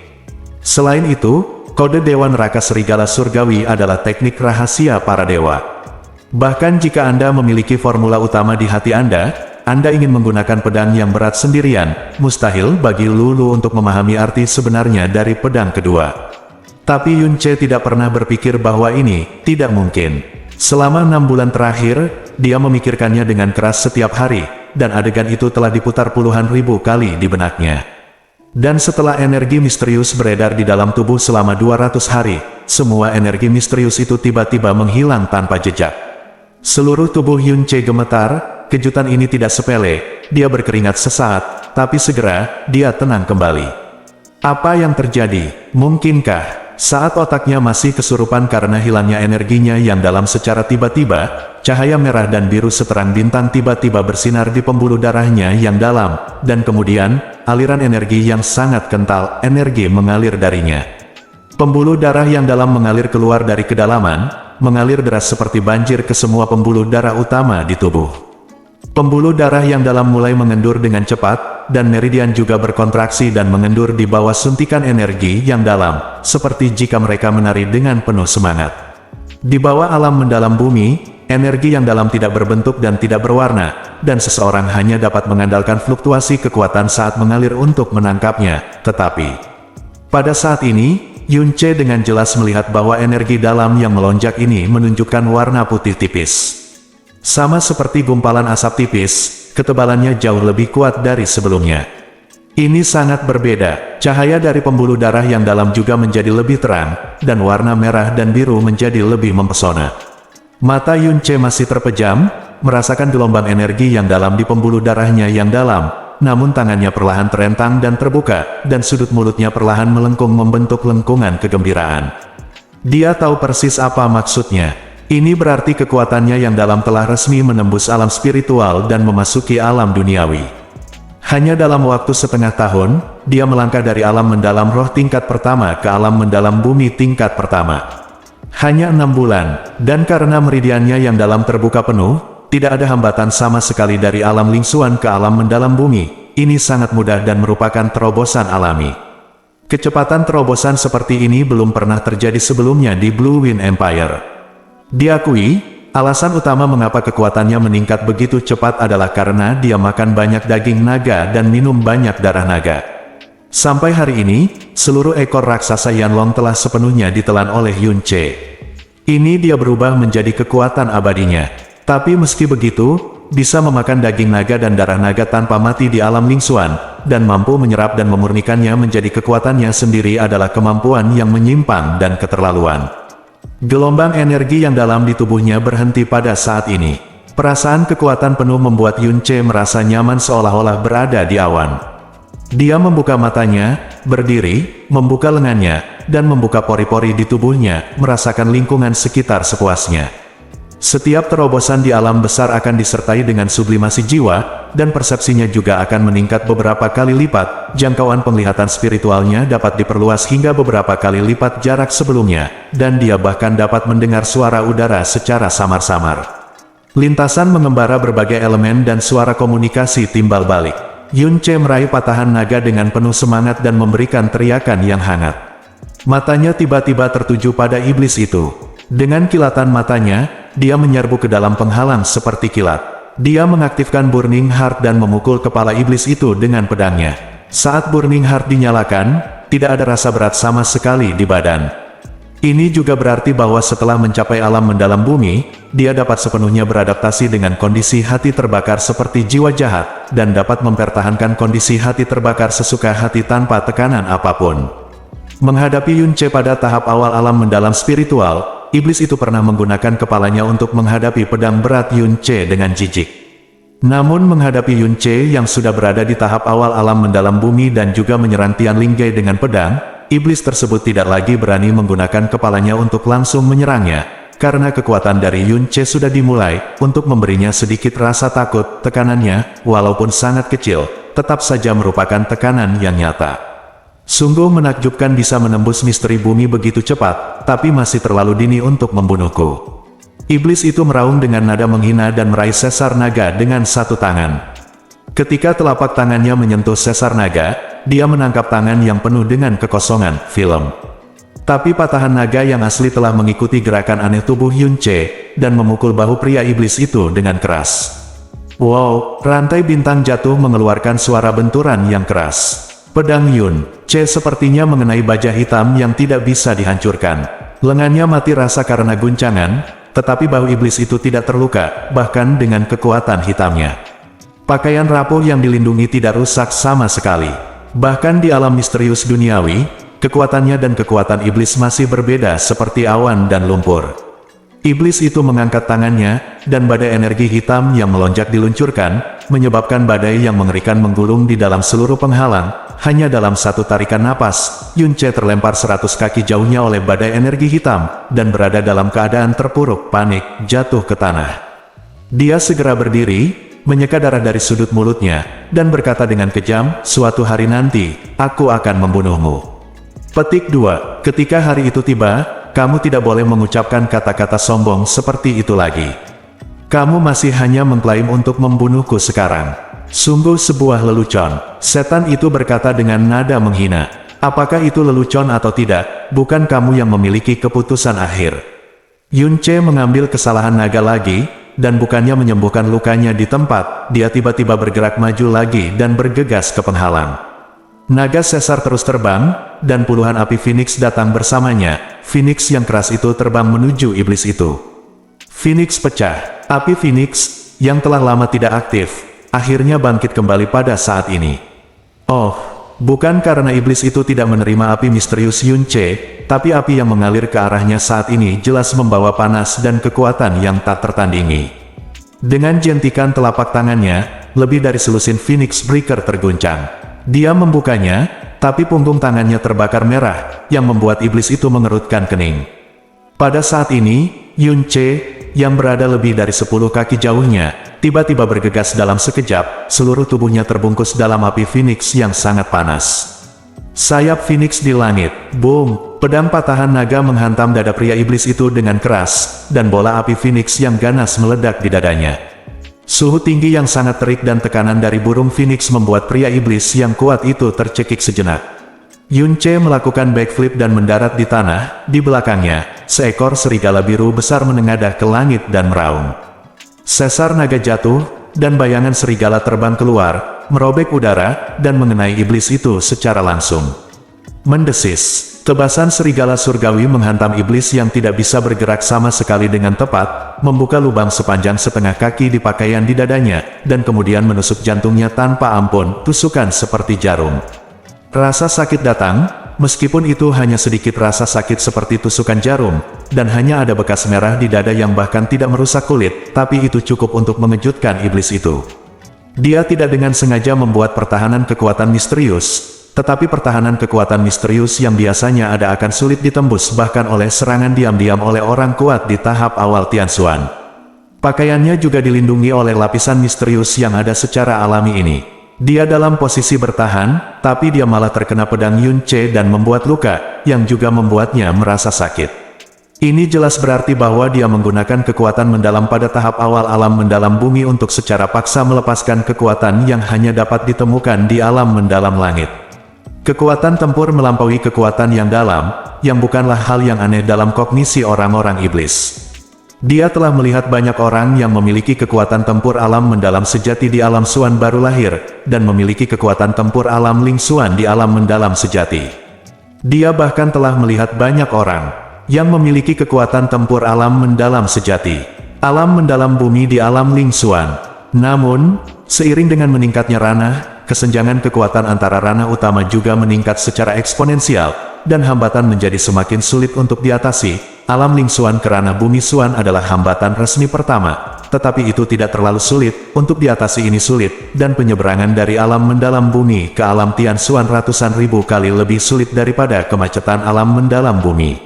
Selain itu, kode Dewa Neraka Serigala Surgawi adalah teknik rahasia para dewa. Bahkan jika Anda memiliki formula utama di hati Anda ingin menggunakan pedang yang berat sendirian, mustahil bagi Lulu untuk memahami arti sebenarnya dari pedang kedua. Tapi Yun Che tidak pernah berpikir bahwa ini tidak mungkin. Selama 6 bulan terakhir, dia memikirkannya dengan keras setiap hari, dan adegan itu telah diputar puluhan ribu kali di benaknya. Dan setelah energi misterius beredar di dalam tubuh selama 200 hari, semua energi misterius itu tiba-tiba menghilang tanpa jejak. Seluruh tubuh Yun Che gemetar, kejutan ini tidak sepele, dia berkeringat sesaat, tapi segera, dia tenang kembali. Apa yang terjadi? Mungkinkah? Saat otaknya masih kesurupan karena hilangnya energinya yang dalam secara tiba-tiba, cahaya merah dan biru seterang bintang tiba-tiba bersinar di pembuluh darahnya yang dalam, dan kemudian, aliran energi yang sangat kental, energi mengalir darinya. Pembuluh darah yang dalam mengalir keluar dari kedalaman, mengalir deras seperti banjir ke semua pembuluh darah utama di tubuh. Pembuluh darah yang dalam mulai mengendur dengan cepat, dan meridian juga berkontraksi dan mengendur di bawah suntikan energi yang dalam, seperti jika mereka menari dengan penuh semangat. Di bawah alam mendalam bumi, energi yang dalam tidak berbentuk dan tidak berwarna, dan seseorang hanya dapat mengandalkan fluktuasi kekuatan saat mengalir untuk menangkapnya. Tetapi, pada saat ini, Yunce dengan jelas melihat bahwa energi dalam yang melonjak ini menunjukkan warna putih tipis. Sama seperti gumpalan asap tipis, ketebalannya jauh lebih kuat dari sebelumnya. Ini sangat berbeda, cahaya dari pembuluh darah yang dalam juga menjadi lebih terang, dan warna merah dan biru menjadi lebih mempesona. Mata Yunce masih terpejam, merasakan gelombang energi yang dalam di pembuluh darahnya yang dalam, namun tangannya perlahan terentang dan terbuka, dan sudut mulutnya perlahan melengkung membentuk lengkungan kegembiraan. Dia tahu persis apa maksudnya. Ini berarti kekuatannya yang dalam telah resmi menembus alam spiritual dan memasuki alam duniawi. Hanya dalam waktu setengah tahun, dia melangkah dari alam mendalam roh tingkat pertama ke alam mendalam bumi tingkat pertama. Hanya 6 bulan, dan karena meridiannya yang dalam terbuka penuh, tidak ada hambatan sama sekali dari alam lingsuan ke alam mendalam bumi. Ini sangat mudah dan merupakan terobosan alami. Kecepatan terobosan seperti ini belum pernah terjadi sebelumnya di Blue Wind Empire. Diakui, alasan utama mengapa kekuatannya meningkat begitu cepat adalah karena dia makan banyak daging naga dan minum banyak darah naga. Sampai hari ini, seluruh ekor raksasa Yanlong telah sepenuhnya ditelan oleh Yunce. Ini dia berubah menjadi kekuatan abadinya. Tapi meski begitu, bisa memakan daging naga dan darah naga tanpa mati di alam lingsuan, dan mampu menyerap dan memurnikannya menjadi kekuatannya sendiri adalah kemampuan yang menyimpang dan keterlaluan. Gelombang energi yang dalam di tubuhnya berhenti pada saat ini. Perasaan kekuatan penuh membuat Yunce merasa nyaman seolah-olah berada di awan. Dia membuka matanya, berdiri, membuka lengannya, dan membuka pori-pori di tubuhnya, merasakan lingkungan sekitar sepuasnya. Setiap terobosan di alam besar akan disertai dengan sublimasi jiwa, dan persepsinya juga akan meningkat beberapa kali lipat. Jangkauan penglihatan spiritualnya dapat diperluas hingga beberapa kali lipat jarak sebelumnya, dan dia bahkan dapat mendengar suara udara secara samar-samar. Lintasan mengembara berbagai elemen dan suara komunikasi timbal balik. Yunce meraih patahan naga dengan penuh semangat dan memberikan teriakan yang hangat. Matanya tiba-tiba tertuju pada iblis itu. Dengan kilatan matanya, dia menyerbu ke dalam penghalang seperti kilat. Dia mengaktifkan Burning Heart dan memukul kepala iblis itu dengan pedangnya. Saat Burning Heart dinyalakan, tidak ada rasa berat sama sekali di badan. Ini juga berarti bahwa setelah mencapai alam mendalam bumi, dia dapat sepenuhnya beradaptasi dengan kondisi hati terbakar seperti jiwa jahat, dan dapat mempertahankan kondisi hati terbakar sesuka hati tanpa tekanan apapun. Menghadapi Yunce pada tahap awal alam mendalam spiritual, iblis itu pernah menggunakan kepalanya untuk menghadapi pedang berat Yunce dengan jijik. Namun menghadapi Yunce yang sudah berada di tahap awal alam mendalam bumi dan juga menyerang Tianlinggei dengan pedang, iblis tersebut tidak lagi berani menggunakan kepalanya untuk langsung menyerangnya, karena kekuatan dari Yunce sudah dimulai untuk memberinya sedikit rasa takut. Tekanannya, walaupun sangat kecil, tetap saja merupakan tekanan yang nyata. Sungguh menakjubkan bisa menembus misteri bumi begitu cepat, tapi masih terlalu dini untuk membunuhku. Iblis itu meraung dengan nada menghina dan meraih sesar naga dengan satu tangan. Ketika telapak tangannya menyentuh sesar naga, dia menangkap tangan yang penuh dengan kekosongan, film. Tapi patahan naga yang asli telah mengikuti gerakan aneh tubuh Yunce, dan memukul bahu pria iblis itu dengan keras. Wow, rantai bintang jatuh mengeluarkan suara benturan yang keras. Pedang Yunce sepertinya mengenai baja hitam yang tidak bisa dihancurkan. Lengannya mati rasa karena guncangan, tetapi bahu iblis itu tidak terluka, bahkan dengan kekuatan hitamnya. Pakaian rapuh yang dilindungi tidak rusak sama sekali. Bahkan di alam misterius duniawi, kekuatannya dan kekuatan iblis masih berbeda seperti awan dan lumpur. Iblis itu mengangkat tangannya, dan badai energi hitam yang melonjak diluncurkan, menyebabkan badai yang mengerikan menggulung di dalam seluruh penghalang. Hanya dalam satu tarikan napas, Yunce terlempar 100 kaki jauhnya oleh badai energi hitam, dan berada dalam keadaan terpuruk panik, jatuh ke tanah. Dia segera berdiri, menyeka darah dari sudut mulutnya, dan berkata dengan kejam, "Suatu hari nanti, aku akan membunuhmu." Petik 2. Ketika hari itu tiba, kamu tidak boleh mengucapkan kata-kata sombong seperti itu lagi. Kamu masih hanya mengklaim untuk membunuhku sekarang. Sungguh sebuah lelucon. Setan itu berkata dengan nada menghina. Apakah itu lelucon atau tidak, bukan kamu yang memiliki keputusan akhir. Yunce mengambil kesalahan naga lagi, dan bukannya menyembuhkan lukanya di tempat, dia tiba-tiba bergerak maju lagi dan bergegas ke penghalang. Naga Caesar terus terbang, dan puluhan api Phoenix datang bersamanya. Phoenix yang keras itu terbang menuju iblis itu. Phoenix pecah. Api Phoenix, yang telah lama tidak aktif, akhirnya bangkit kembali pada saat ini. Oh, bukan karena iblis itu tidak menerima api misterius Yunce, tapi api yang mengalir ke arahnya saat ini jelas membawa panas dan kekuatan yang tak tertandingi. Dengan jentikan telapak tangannya, lebih dari selusin Phoenix Breaker terguncang. Dia membukanya, tapi punggung tangannya terbakar merah, yang membuat iblis itu mengerutkan kening. Pada saat ini, Yunce, yang berada lebih dari 10 kaki jauhnya, tiba-tiba bergegas dalam sekejap, seluruh tubuhnya terbungkus dalam api Phoenix yang sangat panas. Sayap Phoenix di langit, boom, pedang patahan naga menghantam dada pria iblis itu dengan keras, dan bola api Phoenix yang ganas meledak di dadanya. Suhu tinggi yang sangat terik dan tekanan dari burung Phoenix membuat pria iblis yang kuat itu tercekik sejenak. Yunce melakukan backflip dan mendarat di tanah, di belakangnya, seekor serigala biru besar menengadah ke langit dan meraung. Sesar naga jatuh, dan bayangan serigala terbang keluar, merobek udara, dan mengenai iblis itu secara langsung. Mendesis. Tebasan serigala surgawi menghantam iblis yang tidak bisa bergerak sama sekali dengan tepat, membuka lubang sepanjang setengah kaki di pakaian di dadanya, dan kemudian menusuk jantungnya tanpa ampun, tusukan seperti jarum. Rasa sakit datang, meskipun itu hanya sedikit rasa sakit seperti tusukan jarum, dan hanya ada bekas merah di dada yang bahkan tidak merusak kulit, tapi itu cukup untuk mengejutkan iblis itu. Dia tidak dengan sengaja membuat pertahanan kekuatan misterius, tetapi pertahanan kekuatan misterius yang biasanya ada akan sulit ditembus bahkan oleh serangan diam-diam oleh orang kuat di tahap awal Tianxuan. Pakaiannya juga dilindungi oleh lapisan misterius yang ada secara alami ini. Dia dalam posisi bertahan, tapi dia malah terkena pedang Yunce dan membuat luka, yang juga membuatnya merasa sakit. Ini jelas berarti bahwa dia menggunakan kekuatan mendalam pada tahap awal alam mendalam bumi untuk secara paksa melepaskan kekuatan yang hanya dapat ditemukan di alam mendalam langit. Kekuatan tempur melampaui kekuatan yang dalam, yang bukanlah hal yang aneh dalam kognisi orang-orang iblis. Dia telah melihat banyak orang yang memiliki kekuatan tempur alam mendalam sejati di alam Xuan baru lahir, dan memiliki kekuatan tempur alam Ling Xuan di alam mendalam sejati. Dia bahkan telah melihat banyak orang yang memiliki kekuatan tempur alam mendalam sejati, alam mendalam bumi di alam Ling Xuan. Namun, seiring dengan meningkatnya ranah, kesenjangan kekuatan antara ranah utama juga meningkat secara eksponensial, dan hambatan menjadi semakin sulit untuk diatasi. Alam Ling Xuan ke ranah bumi Xuan adalah hambatan resmi pertama, tetapi itu tidak terlalu sulit, untuk diatasi ini sulit, dan penyeberangan dari alam mendalam bumi ke alam Tianxuan ratusan ribu kali lebih sulit daripada kemacetan alam mendalam bumi.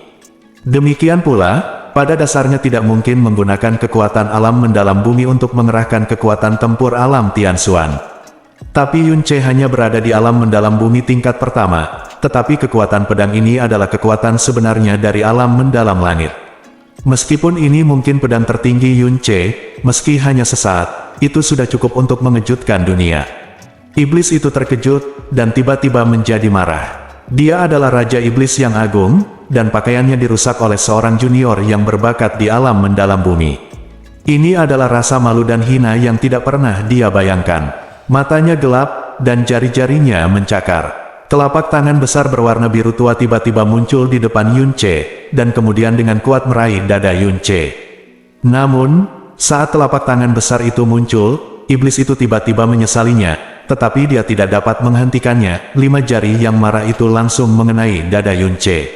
Demikian pula, pada dasarnya tidak mungkin menggunakan kekuatan alam mendalam bumi untuk mengerahkan kekuatan tempur alam Tianxuan. Tapi Yunce hanya berada di alam mendalam bumi tingkat pertama, tetapi kekuatan pedang ini adalah kekuatan sebenarnya dari alam mendalam langit. Meskipun ini mungkin pedang tertinggi Yunce, meski hanya sesaat, itu sudah cukup untuk mengejutkan dunia. Iblis itu terkejut, dan tiba-tiba menjadi marah. Dia adalah Raja Iblis yang agung, dan pakaiannya dirusak oleh seorang junior yang berbakat di alam mendalam bumi. Ini adalah rasa malu dan hina yang tidak pernah dia bayangkan. Matanya gelap, dan jari-jarinya mencakar. Telapak tangan besar berwarna biru tua tiba-tiba muncul di depan Yunce, dan kemudian dengan kuat meraih dada Yunce. Namun, saat telapak tangan besar itu muncul, iblis itu tiba-tiba menyesalinya, tetapi dia tidak dapat menghentikannya. 5 jari yang marah itu langsung mengenai dada Yunce.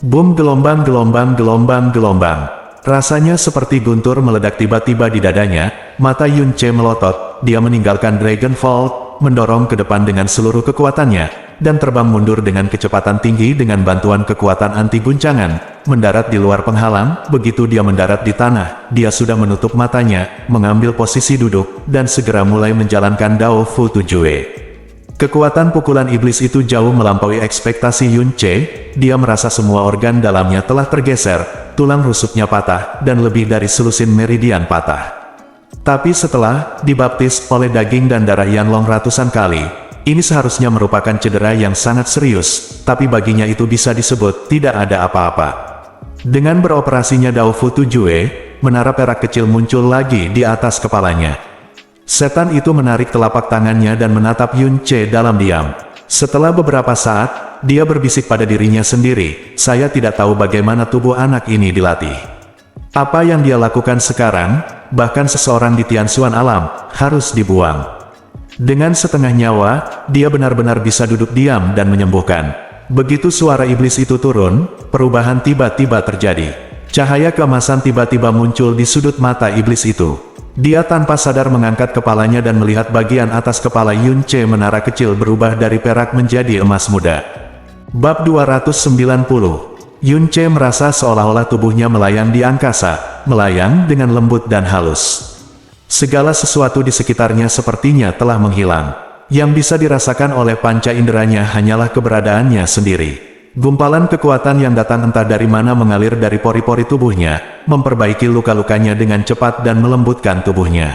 Boom, gelombang, gelombang, gelombang, gelombang. Rasanya seperti guntur meledak tiba-tiba di dadanya. Mata Yunce melotot, dia meninggalkan Dragon Vault, mendorong ke depan dengan seluruh kekuatannya, dan terbang mundur dengan kecepatan tinggi dengan bantuan kekuatan anti guncangan, mendarat di luar penghalang. Begitu dia mendarat di tanah, dia sudah menutup matanya, mengambil posisi duduk, dan segera mulai menjalankan Dao Fu Tujue. Kekuatan pukulan iblis itu jauh melampaui ekspektasi Yun Che. Dia merasa semua organ dalamnya telah tergeser, tulang rusuknya patah, dan lebih dari selusin meridian patah. Tapi setelah dibaptis oleh daging dan darah Yanlong ratusan kali, ini seharusnya merupakan cedera yang sangat serius, tapi baginya itu bisa disebut tidak ada apa-apa. Dengan beroperasinya Dao Fu Tujue, menara perak kecil muncul lagi di atas kepalanya. Setan itu menarik telapak tangannya dan menatap Yun Che dalam diam. Setelah beberapa saat, dia berbisik pada dirinya sendiri, "Saya tidak tahu bagaimana tubuh anak ini dilatih. Apa yang dia lakukan sekarang, bahkan seseorang di Tianxuan alam, harus dibuang." Dengan setengah nyawa, dia benar-benar bisa duduk diam dan menyembuhkan. Begitu suara iblis itu turun, perubahan tiba-tiba terjadi. Cahaya keemasan tiba-tiba muncul di sudut mata iblis itu. Dia tanpa sadar mengangkat kepalanya dan melihat bagian atas kepala Yun Che menara kecil berubah dari perak menjadi emas muda. Bab 290. Yun Che merasa seolah-olah tubuhnya melayang di angkasa, melayang dengan lembut dan halus. Segala sesuatu di sekitarnya sepertinya telah menghilang. Yang bisa dirasakan oleh panca inderanya hanyalah keberadaannya sendiri. Gumpalan kekuatan yang datang entah dari mana mengalir dari pori-pori tubuhnya, memperbaiki luka-lukanya dengan cepat dan melembutkan tubuhnya.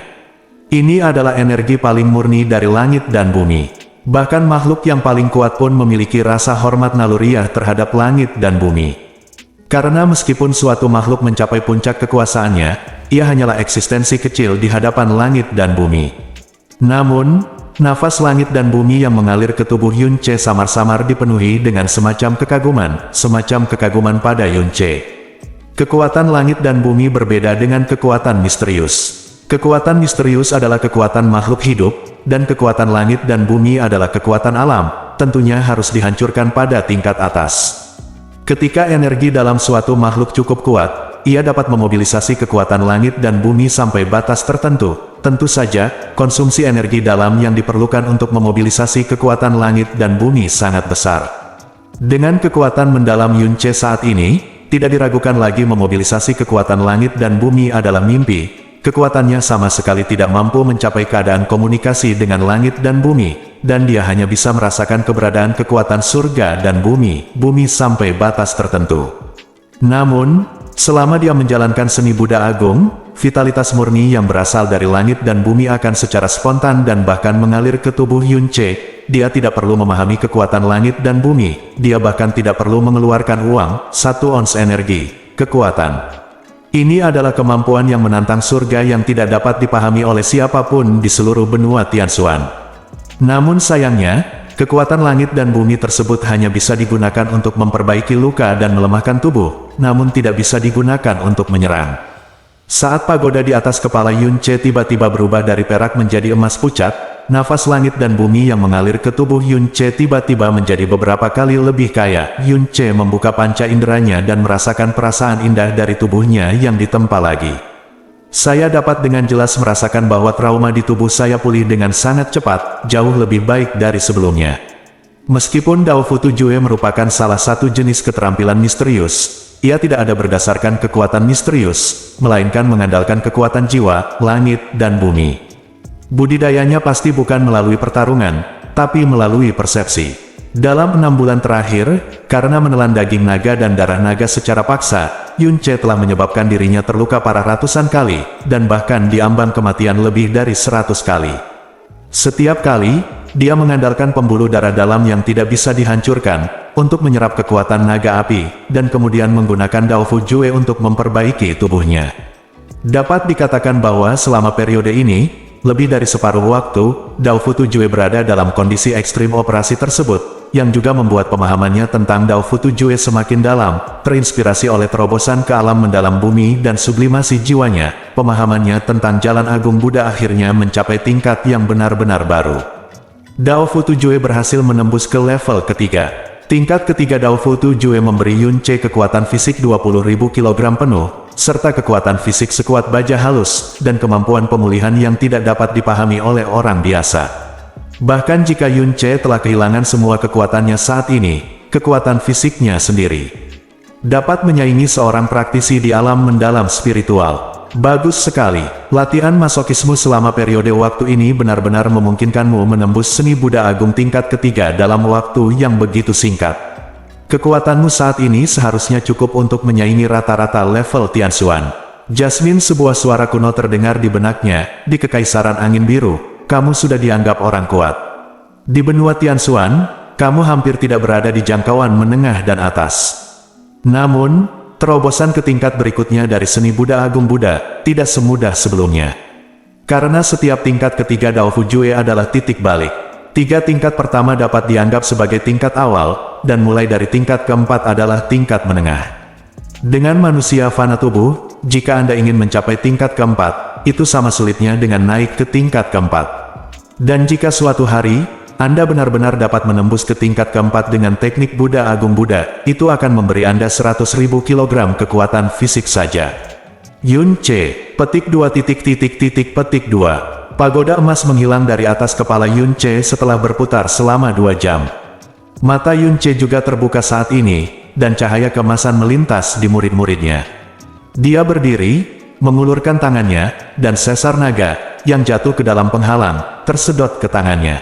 Ini adalah energi paling murni dari langit dan bumi. Bahkan makhluk yang paling kuat pun memiliki rasa hormat naluriah terhadap langit dan bumi. Karena meskipun suatu makhluk mencapai puncak kekuasaannya, ia hanyalah eksistensi kecil di hadapan langit dan bumi. Namun, nafas langit dan bumi yang mengalir ke tubuh Yun Che samar-samar dipenuhi dengan semacam kekaguman pada Yun Che. Kekuatan langit dan bumi berbeda dengan kekuatan misterius. Kekuatan misterius adalah kekuatan makhluk hidup, dan kekuatan langit dan bumi adalah kekuatan alam, tentunya harus dihancurkan pada tingkat atas. Ketika energi dalam suatu makhluk cukup kuat, ia dapat memobilisasi kekuatan langit dan bumi sampai batas tertentu. Tentu saja, konsumsi energi dalam yang diperlukan untuk memobilisasi kekuatan langit dan bumi sangat besar. Dengan kekuatan mendalam Yun Che saat ini, tidak diragukan lagi memobilisasi kekuatan langit dan bumi adalah mimpi. Kekuatannya sama sekali tidak mampu mencapai keadaan komunikasi dengan langit dan bumi, dan dia hanya bisa merasakan keberadaan kekuatan surga dan bumi sampai batas tertentu. Namun, selama dia menjalankan seni Buddha Agung, vitalitas murni yang berasal dari langit dan bumi akan secara spontan dan bahkan mengalir ke tubuh Yun Che. Dia tidak perlu memahami kekuatan langit dan bumi, dia bahkan tidak perlu mengeluarkan uang, 1 ons energi, kekuatan. Ini adalah kemampuan yang menantang surga yang tidak dapat dipahami oleh siapapun di seluruh benua Tianxuan. Namun sayangnya, kekuatan langit dan bumi tersebut hanya bisa digunakan untuk memperbaiki luka dan melemahkan tubuh, namun tidak bisa digunakan untuk menyerang. Saat pagoda di atas kepala Yun Che tiba-tiba berubah dari perak menjadi emas pucat, nafas langit dan bumi yang mengalir ke tubuh Yun Che tiba-tiba menjadi beberapa kali lebih kaya. Yun Che membuka panca inderanya dan merasakan perasaan indah dari tubuhnya yang ditempa lagi. Saya dapat dengan jelas merasakan bahwa trauma di tubuh saya pulih dengan sangat cepat, jauh lebih baik dari sebelumnya. Meskipun Dao Fu Tujue merupakan salah satu jenis keterampilan misterius, ia tidak ada berdasarkan kekuatan misterius, melainkan mengandalkan kekuatan jiwa, langit, dan bumi. Budidayanya pasti bukan melalui pertarungan, tapi melalui persepsi. Dalam 6 bulan terakhir, karena menelan daging naga dan darah naga secara paksa, Yun Che telah menyebabkan dirinya terluka parah ratusan kali, dan bahkan diambang kematian lebih dari 100 kali. Setiap kali, dia mengandalkan pembuluh darah dalam yang tidak bisa dihancurkan, untuk menyerap kekuatan naga api, dan kemudian menggunakan Dao Fu Jue untuk memperbaiki tubuhnya. Dapat dikatakan bahwa selama periode ini, lebih dari separuh waktu, Dao Fu Tujue berada dalam kondisi ekstrim operasi tersebut, yang juga membuat pemahamannya tentang Dao Fu Tujue semakin dalam, terinspirasi oleh terobosan ke alam mendalam bumi dan sublimasi jiwanya. Pemahamannya tentang jalan agung Buddha akhirnya mencapai tingkat yang benar-benar baru. Dao Fu Tujue berhasil menembus ke level ketiga. Tingkat ketiga Dao Fu Tujue memberi Yun Che kekuatan fisik 20.000 kg penuh, serta kekuatan fisik sekuat baja halus, dan kemampuan pemulihan yang tidak dapat dipahami oleh orang biasa. Bahkan jika Yun Che telah kehilangan semua kekuatannya saat ini, kekuatan fisiknya sendiri dapat menyaingi seorang praktisi di alam mendalam spiritual. Bagus sekali. Latihan masokismu selama periode waktu ini benar-benar memungkinkanmu menembus seni Buddha Agung tingkat ketiga dalam waktu yang begitu singkat. Kekuatanmu saat ini seharusnya cukup untuk menyaingi rata-rata level Tianxuan. Jasmine, sebuah suara kuno terdengar di benaknya. Di Kekaisaran Angin Biru, kamu sudah dianggap orang kuat. Di benua Tianxuan, kamu hampir tidak berada di jangkauan menengah dan atas. Namun, terobosan ke tingkat berikutnya dari seni Buddha Agung Buddha tidak semudah sebelumnya. Karena setiap tingkat ketiga Dao Fujue adalah titik balik. 3 tingkat pertama dapat dianggap sebagai tingkat awal, dan mulai dari tingkat keempat adalah tingkat menengah. Dengan manusia fana tubuh, jika Anda ingin mencapai tingkat keempat, itu sama sulitnya dengan naik ke tingkat keempat. Dan jika suatu hari, Anda benar-benar dapat menembus ke tingkat keempat dengan teknik Buddha Agung Buddha, itu akan memberi Anda 100.000 kg kekuatan fisik saja. Yun Ce, petik 2 petik 2. Pagoda emas menghilang dari atas kepala Yun Ce setelah berputar selama 2 jam. Mata Yun Ce juga terbuka saat ini, dan cahaya keemasan melintas di murid-muridnya. Dia berdiri, mengulurkan tangannya, dan sesar naga, yang jatuh ke dalam penghalang, tersedot ke tangannya.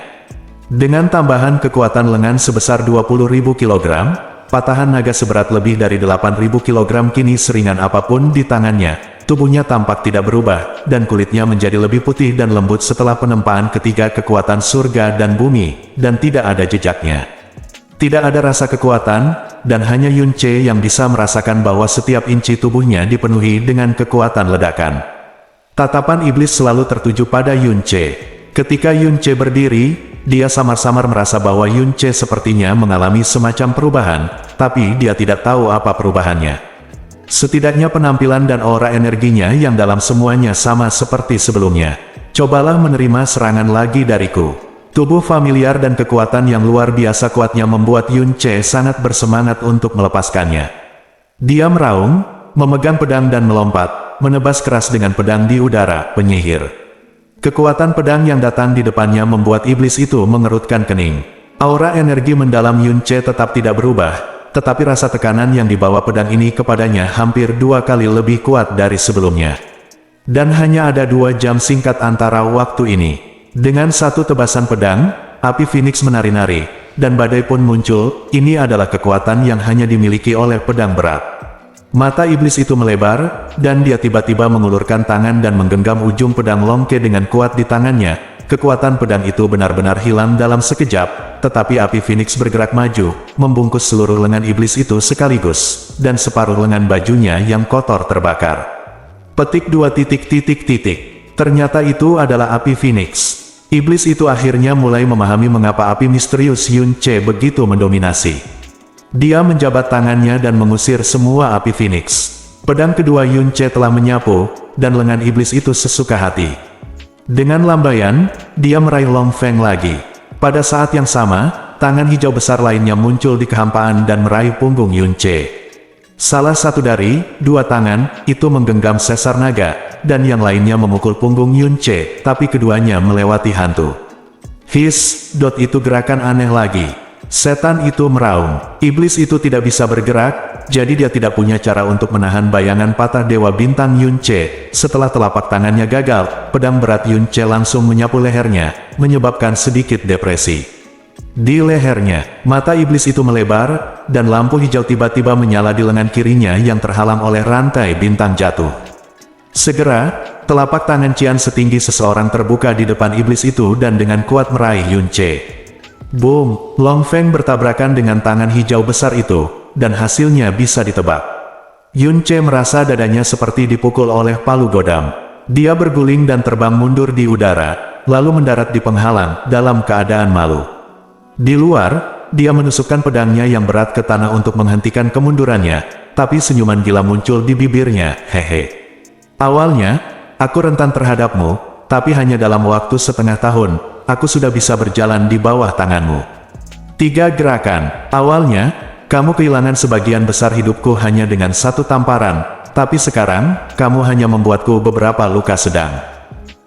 Dengan tambahan kekuatan lengan sebesar 20.000 kg, patahan naga seberat lebih dari 8.000 kg kini seringan apapun di tangannya, tubuhnya tampak tidak berubah, dan kulitnya menjadi lebih putih dan lembut setelah penempaan ketiga kekuatan surga dan bumi, dan tidak ada jejaknya. Tidak ada rasa kekuatan, dan hanya Yun Ce yang bisa merasakan bahwa setiap inci tubuhnya dipenuhi dengan kekuatan ledakan. Tatapan iblis selalu tertuju pada Yun Ce. Ketika Yun Ce berdiri, dia samar-samar merasa bahwa Yun Ce sepertinya mengalami semacam perubahan, tapi dia tidak tahu apa perubahannya. Setidaknya penampilan dan aura energinya yang dalam semuanya sama seperti sebelumnya. Cobalah menerima serangan lagi dariku. Tubuh familiar dan kekuatan yang luar biasa kuatnya membuat Yun Ce sangat bersemangat untuk melepaskannya. Dia meraung, memegang pedang dan melompat, menebas keras dengan pedang di udara, penyihir. Kekuatan pedang yang datang di depannya membuat iblis itu mengerutkan kening. Aura energi mendalam Yun Ce tetap tidak berubah, tetapi rasa tekanan yang dibawa pedang ini kepadanya hampir 2 kali lebih kuat dari sebelumnya. Dan hanya ada 2 jam singkat antara waktu ini. Dengan satu tebasan pedang, api Phoenix menari-nari, dan badai pun muncul. Ini adalah kekuatan yang hanya dimiliki oleh pedang berat. Mata iblis itu melebar, dan dia tiba-tiba mengulurkan tangan dan menggenggam ujung pedang Long Ke dengan kuat di tangannya. Kekuatan pedang itu benar-benar hilang dalam sekejap, tetapi api Phoenix bergerak maju, membungkus seluruh lengan iblis itu sekaligus, dan separuh lengan bajunya yang kotor terbakar. Petik 2 Ternyata itu adalah api Phoenix. Iblis itu akhirnya mulai memahami mengapa api misterius Yun Ce begitu mendominasi. Dia menjabat tangannya dan mengusir semua api Phoenix. Pedang kedua Yun Ce telah menyapu, dan lengan iblis itu sesuka hati. Dengan lambaian, dia meraih Long Feng lagi. Pada saat yang sama, tangan hijau besar lainnya muncul di kehampaan dan meraih punggung Yun Ce. Salah satu dari 2 tangan, itu menggenggam sesar naga, dan yang lainnya memukul punggung Yun Ce, tapi keduanya melewati hantu. Itu gerakan aneh lagi. Setan itu meraung. Iblis itu tidak bisa bergerak, jadi dia tidak punya cara untuk menahan bayangan patah Dewa Bintang Yun Ce. Setelah telapak tangannya gagal, pedang berat Yun Ce langsung menyapu lehernya, menyebabkan sedikit depresi. Di lehernya, mata iblis itu melebar, dan lampu hijau tiba-tiba menyala di lengan kirinya yang terhalang oleh rantai bintang jatuh. Segera, telapak tangan Cian setinggi seseorang terbuka di depan iblis itu dan dengan kuat meraih Yun Ce. Boom! Long Feng bertabrakan dengan tangan hijau besar itu, dan hasilnya bisa ditebak. Yun Ce merasa dadanya seperti dipukul oleh palu godam. Dia berguling dan terbang mundur di udara, lalu mendarat di penghalang, dalam keadaan malu. Di luar, dia menusukkan pedangnya yang berat ke tanah untuk menghentikan kemundurannya, tapi senyuman gila muncul di bibirnya, hehe. Awalnya, aku rentan terhadapmu, tapi hanya dalam waktu setengah tahun, aku sudah bisa berjalan di bawah tanganmu. 3 gerakan. Awalnya, kamu kehilangan sebagian besar hidupku hanya dengan 1 tamparan, tapi sekarang, kamu hanya membuatku beberapa luka sedang.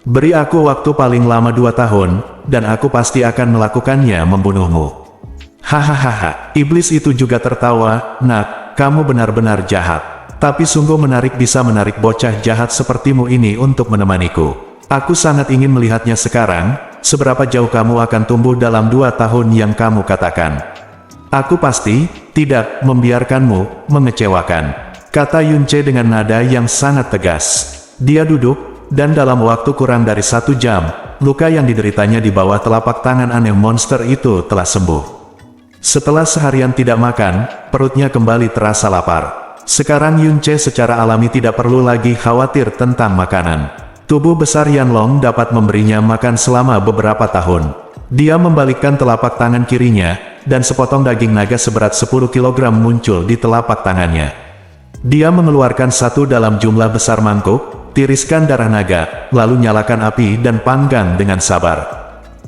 Beri aku waktu paling lama 2 tahun, dan aku pasti akan melakukannya membunuhmu. Hahaha, iblis itu juga tertawa, nak, kamu benar-benar jahat. Tapi sungguh menarik bisa menarik bocah jahat sepertimu ini untuk menemaniku. Aku sangat ingin melihatnya sekarang, seberapa jauh kamu akan tumbuh dalam 2 tahun yang kamu katakan. Aku pasti tidak membiarkanmu mengecewakan, kata Yunce dengan nada yang sangat tegas. Dia duduk, dan dalam waktu kurang dari 1 jam, luka yang dideritanya di bawah telapak tangan aneh monster itu telah sembuh. Setelah seharian tidak makan, perutnya kembali terasa lapar. Sekarang Yunce secara alami tidak perlu lagi khawatir tentang makanan. Tubuh besar Yanlong dapat memberinya makan selama beberapa tahun. Dia membalikkan telapak tangan kirinya, dan sepotong daging naga seberat 10 kg muncul di telapak tangannya. Dia mengeluarkan satu dalam jumlah besar mangkuk, tiriskan darah naga, lalu nyalakan api dan panggang dengan sabar.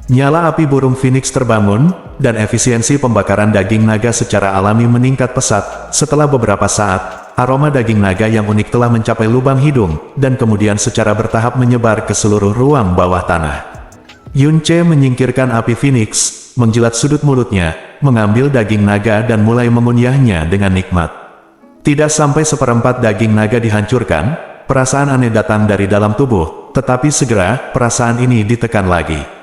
Nyala api burung phoenix terbangun, dan efisiensi pembakaran daging naga secara alami meningkat pesat. Setelah beberapa saat, aroma daging naga yang unik telah mencapai lubang hidung, dan kemudian secara bertahap menyebar ke seluruh ruang bawah tanah. Yunce menyingkirkan api phoenix, menjilat sudut mulutnya, mengambil daging naga dan mulai mengunyahnya dengan nikmat. Tidak sampai seperempat daging naga dihancurkan, perasaan aneh datang dari dalam tubuh, tetapi segera, perasaan ini ditekan lagi.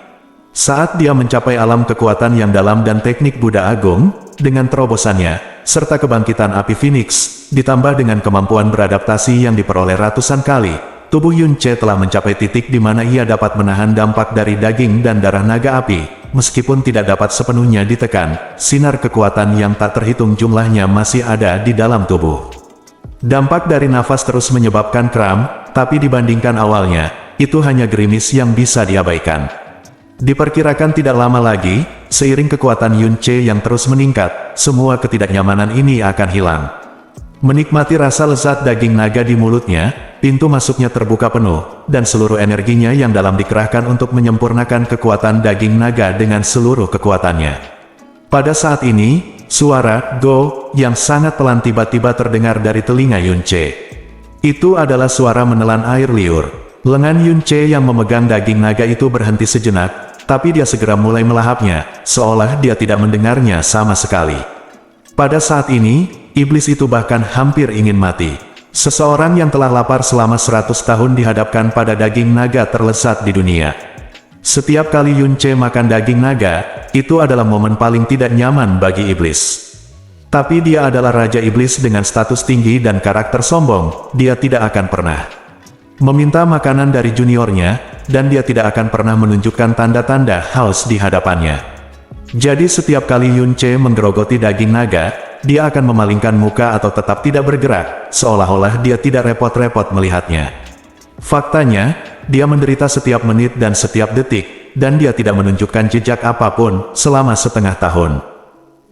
Saat dia mencapai alam kekuatan yang dalam dan teknik Buddha Agung, dengan terobosannya, serta kebangkitan api Phoenix, ditambah dengan kemampuan beradaptasi yang diperoleh ratusan kali, tubuh Yunce telah mencapai titik di mana ia dapat menahan dampak dari daging dan darah naga api. Meskipun tidak dapat sepenuhnya ditekan, sinar kekuatan yang tak terhitung jumlahnya masih ada di dalam tubuh. Dampak dari nafas terus menyebabkan kram, tapi dibandingkan awalnya, itu hanya gerimis yang bisa diabaikan. Diperkirakan tidak lama lagi, seiring kekuatan Yunce yang terus meningkat, semua ketidaknyamanan ini akan hilang. Menikmati rasa lezat daging naga di mulutnya, pintu masuknya terbuka penuh, dan seluruh energinya yang dalam dikerahkan untuk menyempurnakan kekuatan daging naga dengan seluruh kekuatannya. Pada saat ini, suara "go" yang sangat pelan tiba-tiba terdengar dari telinga Yunce. Itu adalah suara menelan air liur. Lengan Yunce yang memegang daging naga itu berhenti sejenak, tapi dia segera mulai melahapnya, seolah dia tidak mendengarnya sama sekali. Pada saat ini, iblis itu bahkan hampir ingin mati. Seseorang yang telah lapar selama 100 tahun dihadapkan pada daging naga terlezat di dunia. Setiap kali Yunce makan daging naga, itu adalah momen paling tidak nyaman bagi iblis. Tapi dia adalah Raja Iblis dengan status tinggi dan karakter sombong, dia tidak akan pernah meminta makanan dari juniornya, dan dia tidak akan pernah menunjukkan tanda-tanda haus di hadapannya. Jadi setiap kali Yunce menggerogoti daging naga, dia akan memalingkan muka atau tetap tidak bergerak, seolah-olah dia tidak repot-repot melihatnya. Faktanya, dia menderita setiap menit dan setiap detik, dan dia tidak menunjukkan jejak apapun selama setengah tahun.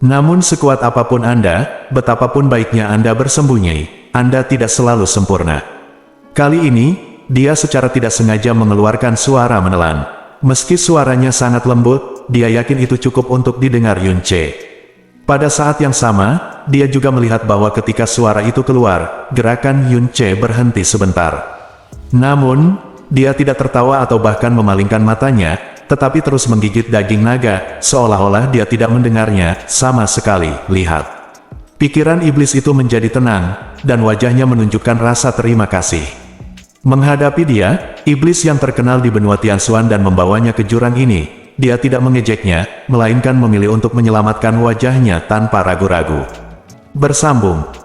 Namun sekuat apapun Anda, betapapun baiknya Anda bersembunyi, Anda tidak selalu sempurna. Kali ini, dia secara tidak sengaja mengeluarkan suara menelan. Meski suaranya sangat lembut, dia yakin itu cukup untuk didengar Yunce. Pada saat yang sama, dia juga melihat bahwa ketika suara itu keluar, gerakan Yunce berhenti sebentar. Namun, dia tidak tertawa atau bahkan memalingkan matanya, tetapi terus menggigit daging naga, seolah-olah dia tidak mendengarnya sama sekali. Lihat. Pikiran iblis itu menjadi tenang, dan wajahnya menunjukkan rasa terima kasih. Menghadapi dia, iblis yang terkenal di benua Tianxuan dan membawanya ke jurang ini, dia tidak mengejeknya, melainkan memilih untuk menyelamatkan wajahnya tanpa ragu-ragu. Bersambung.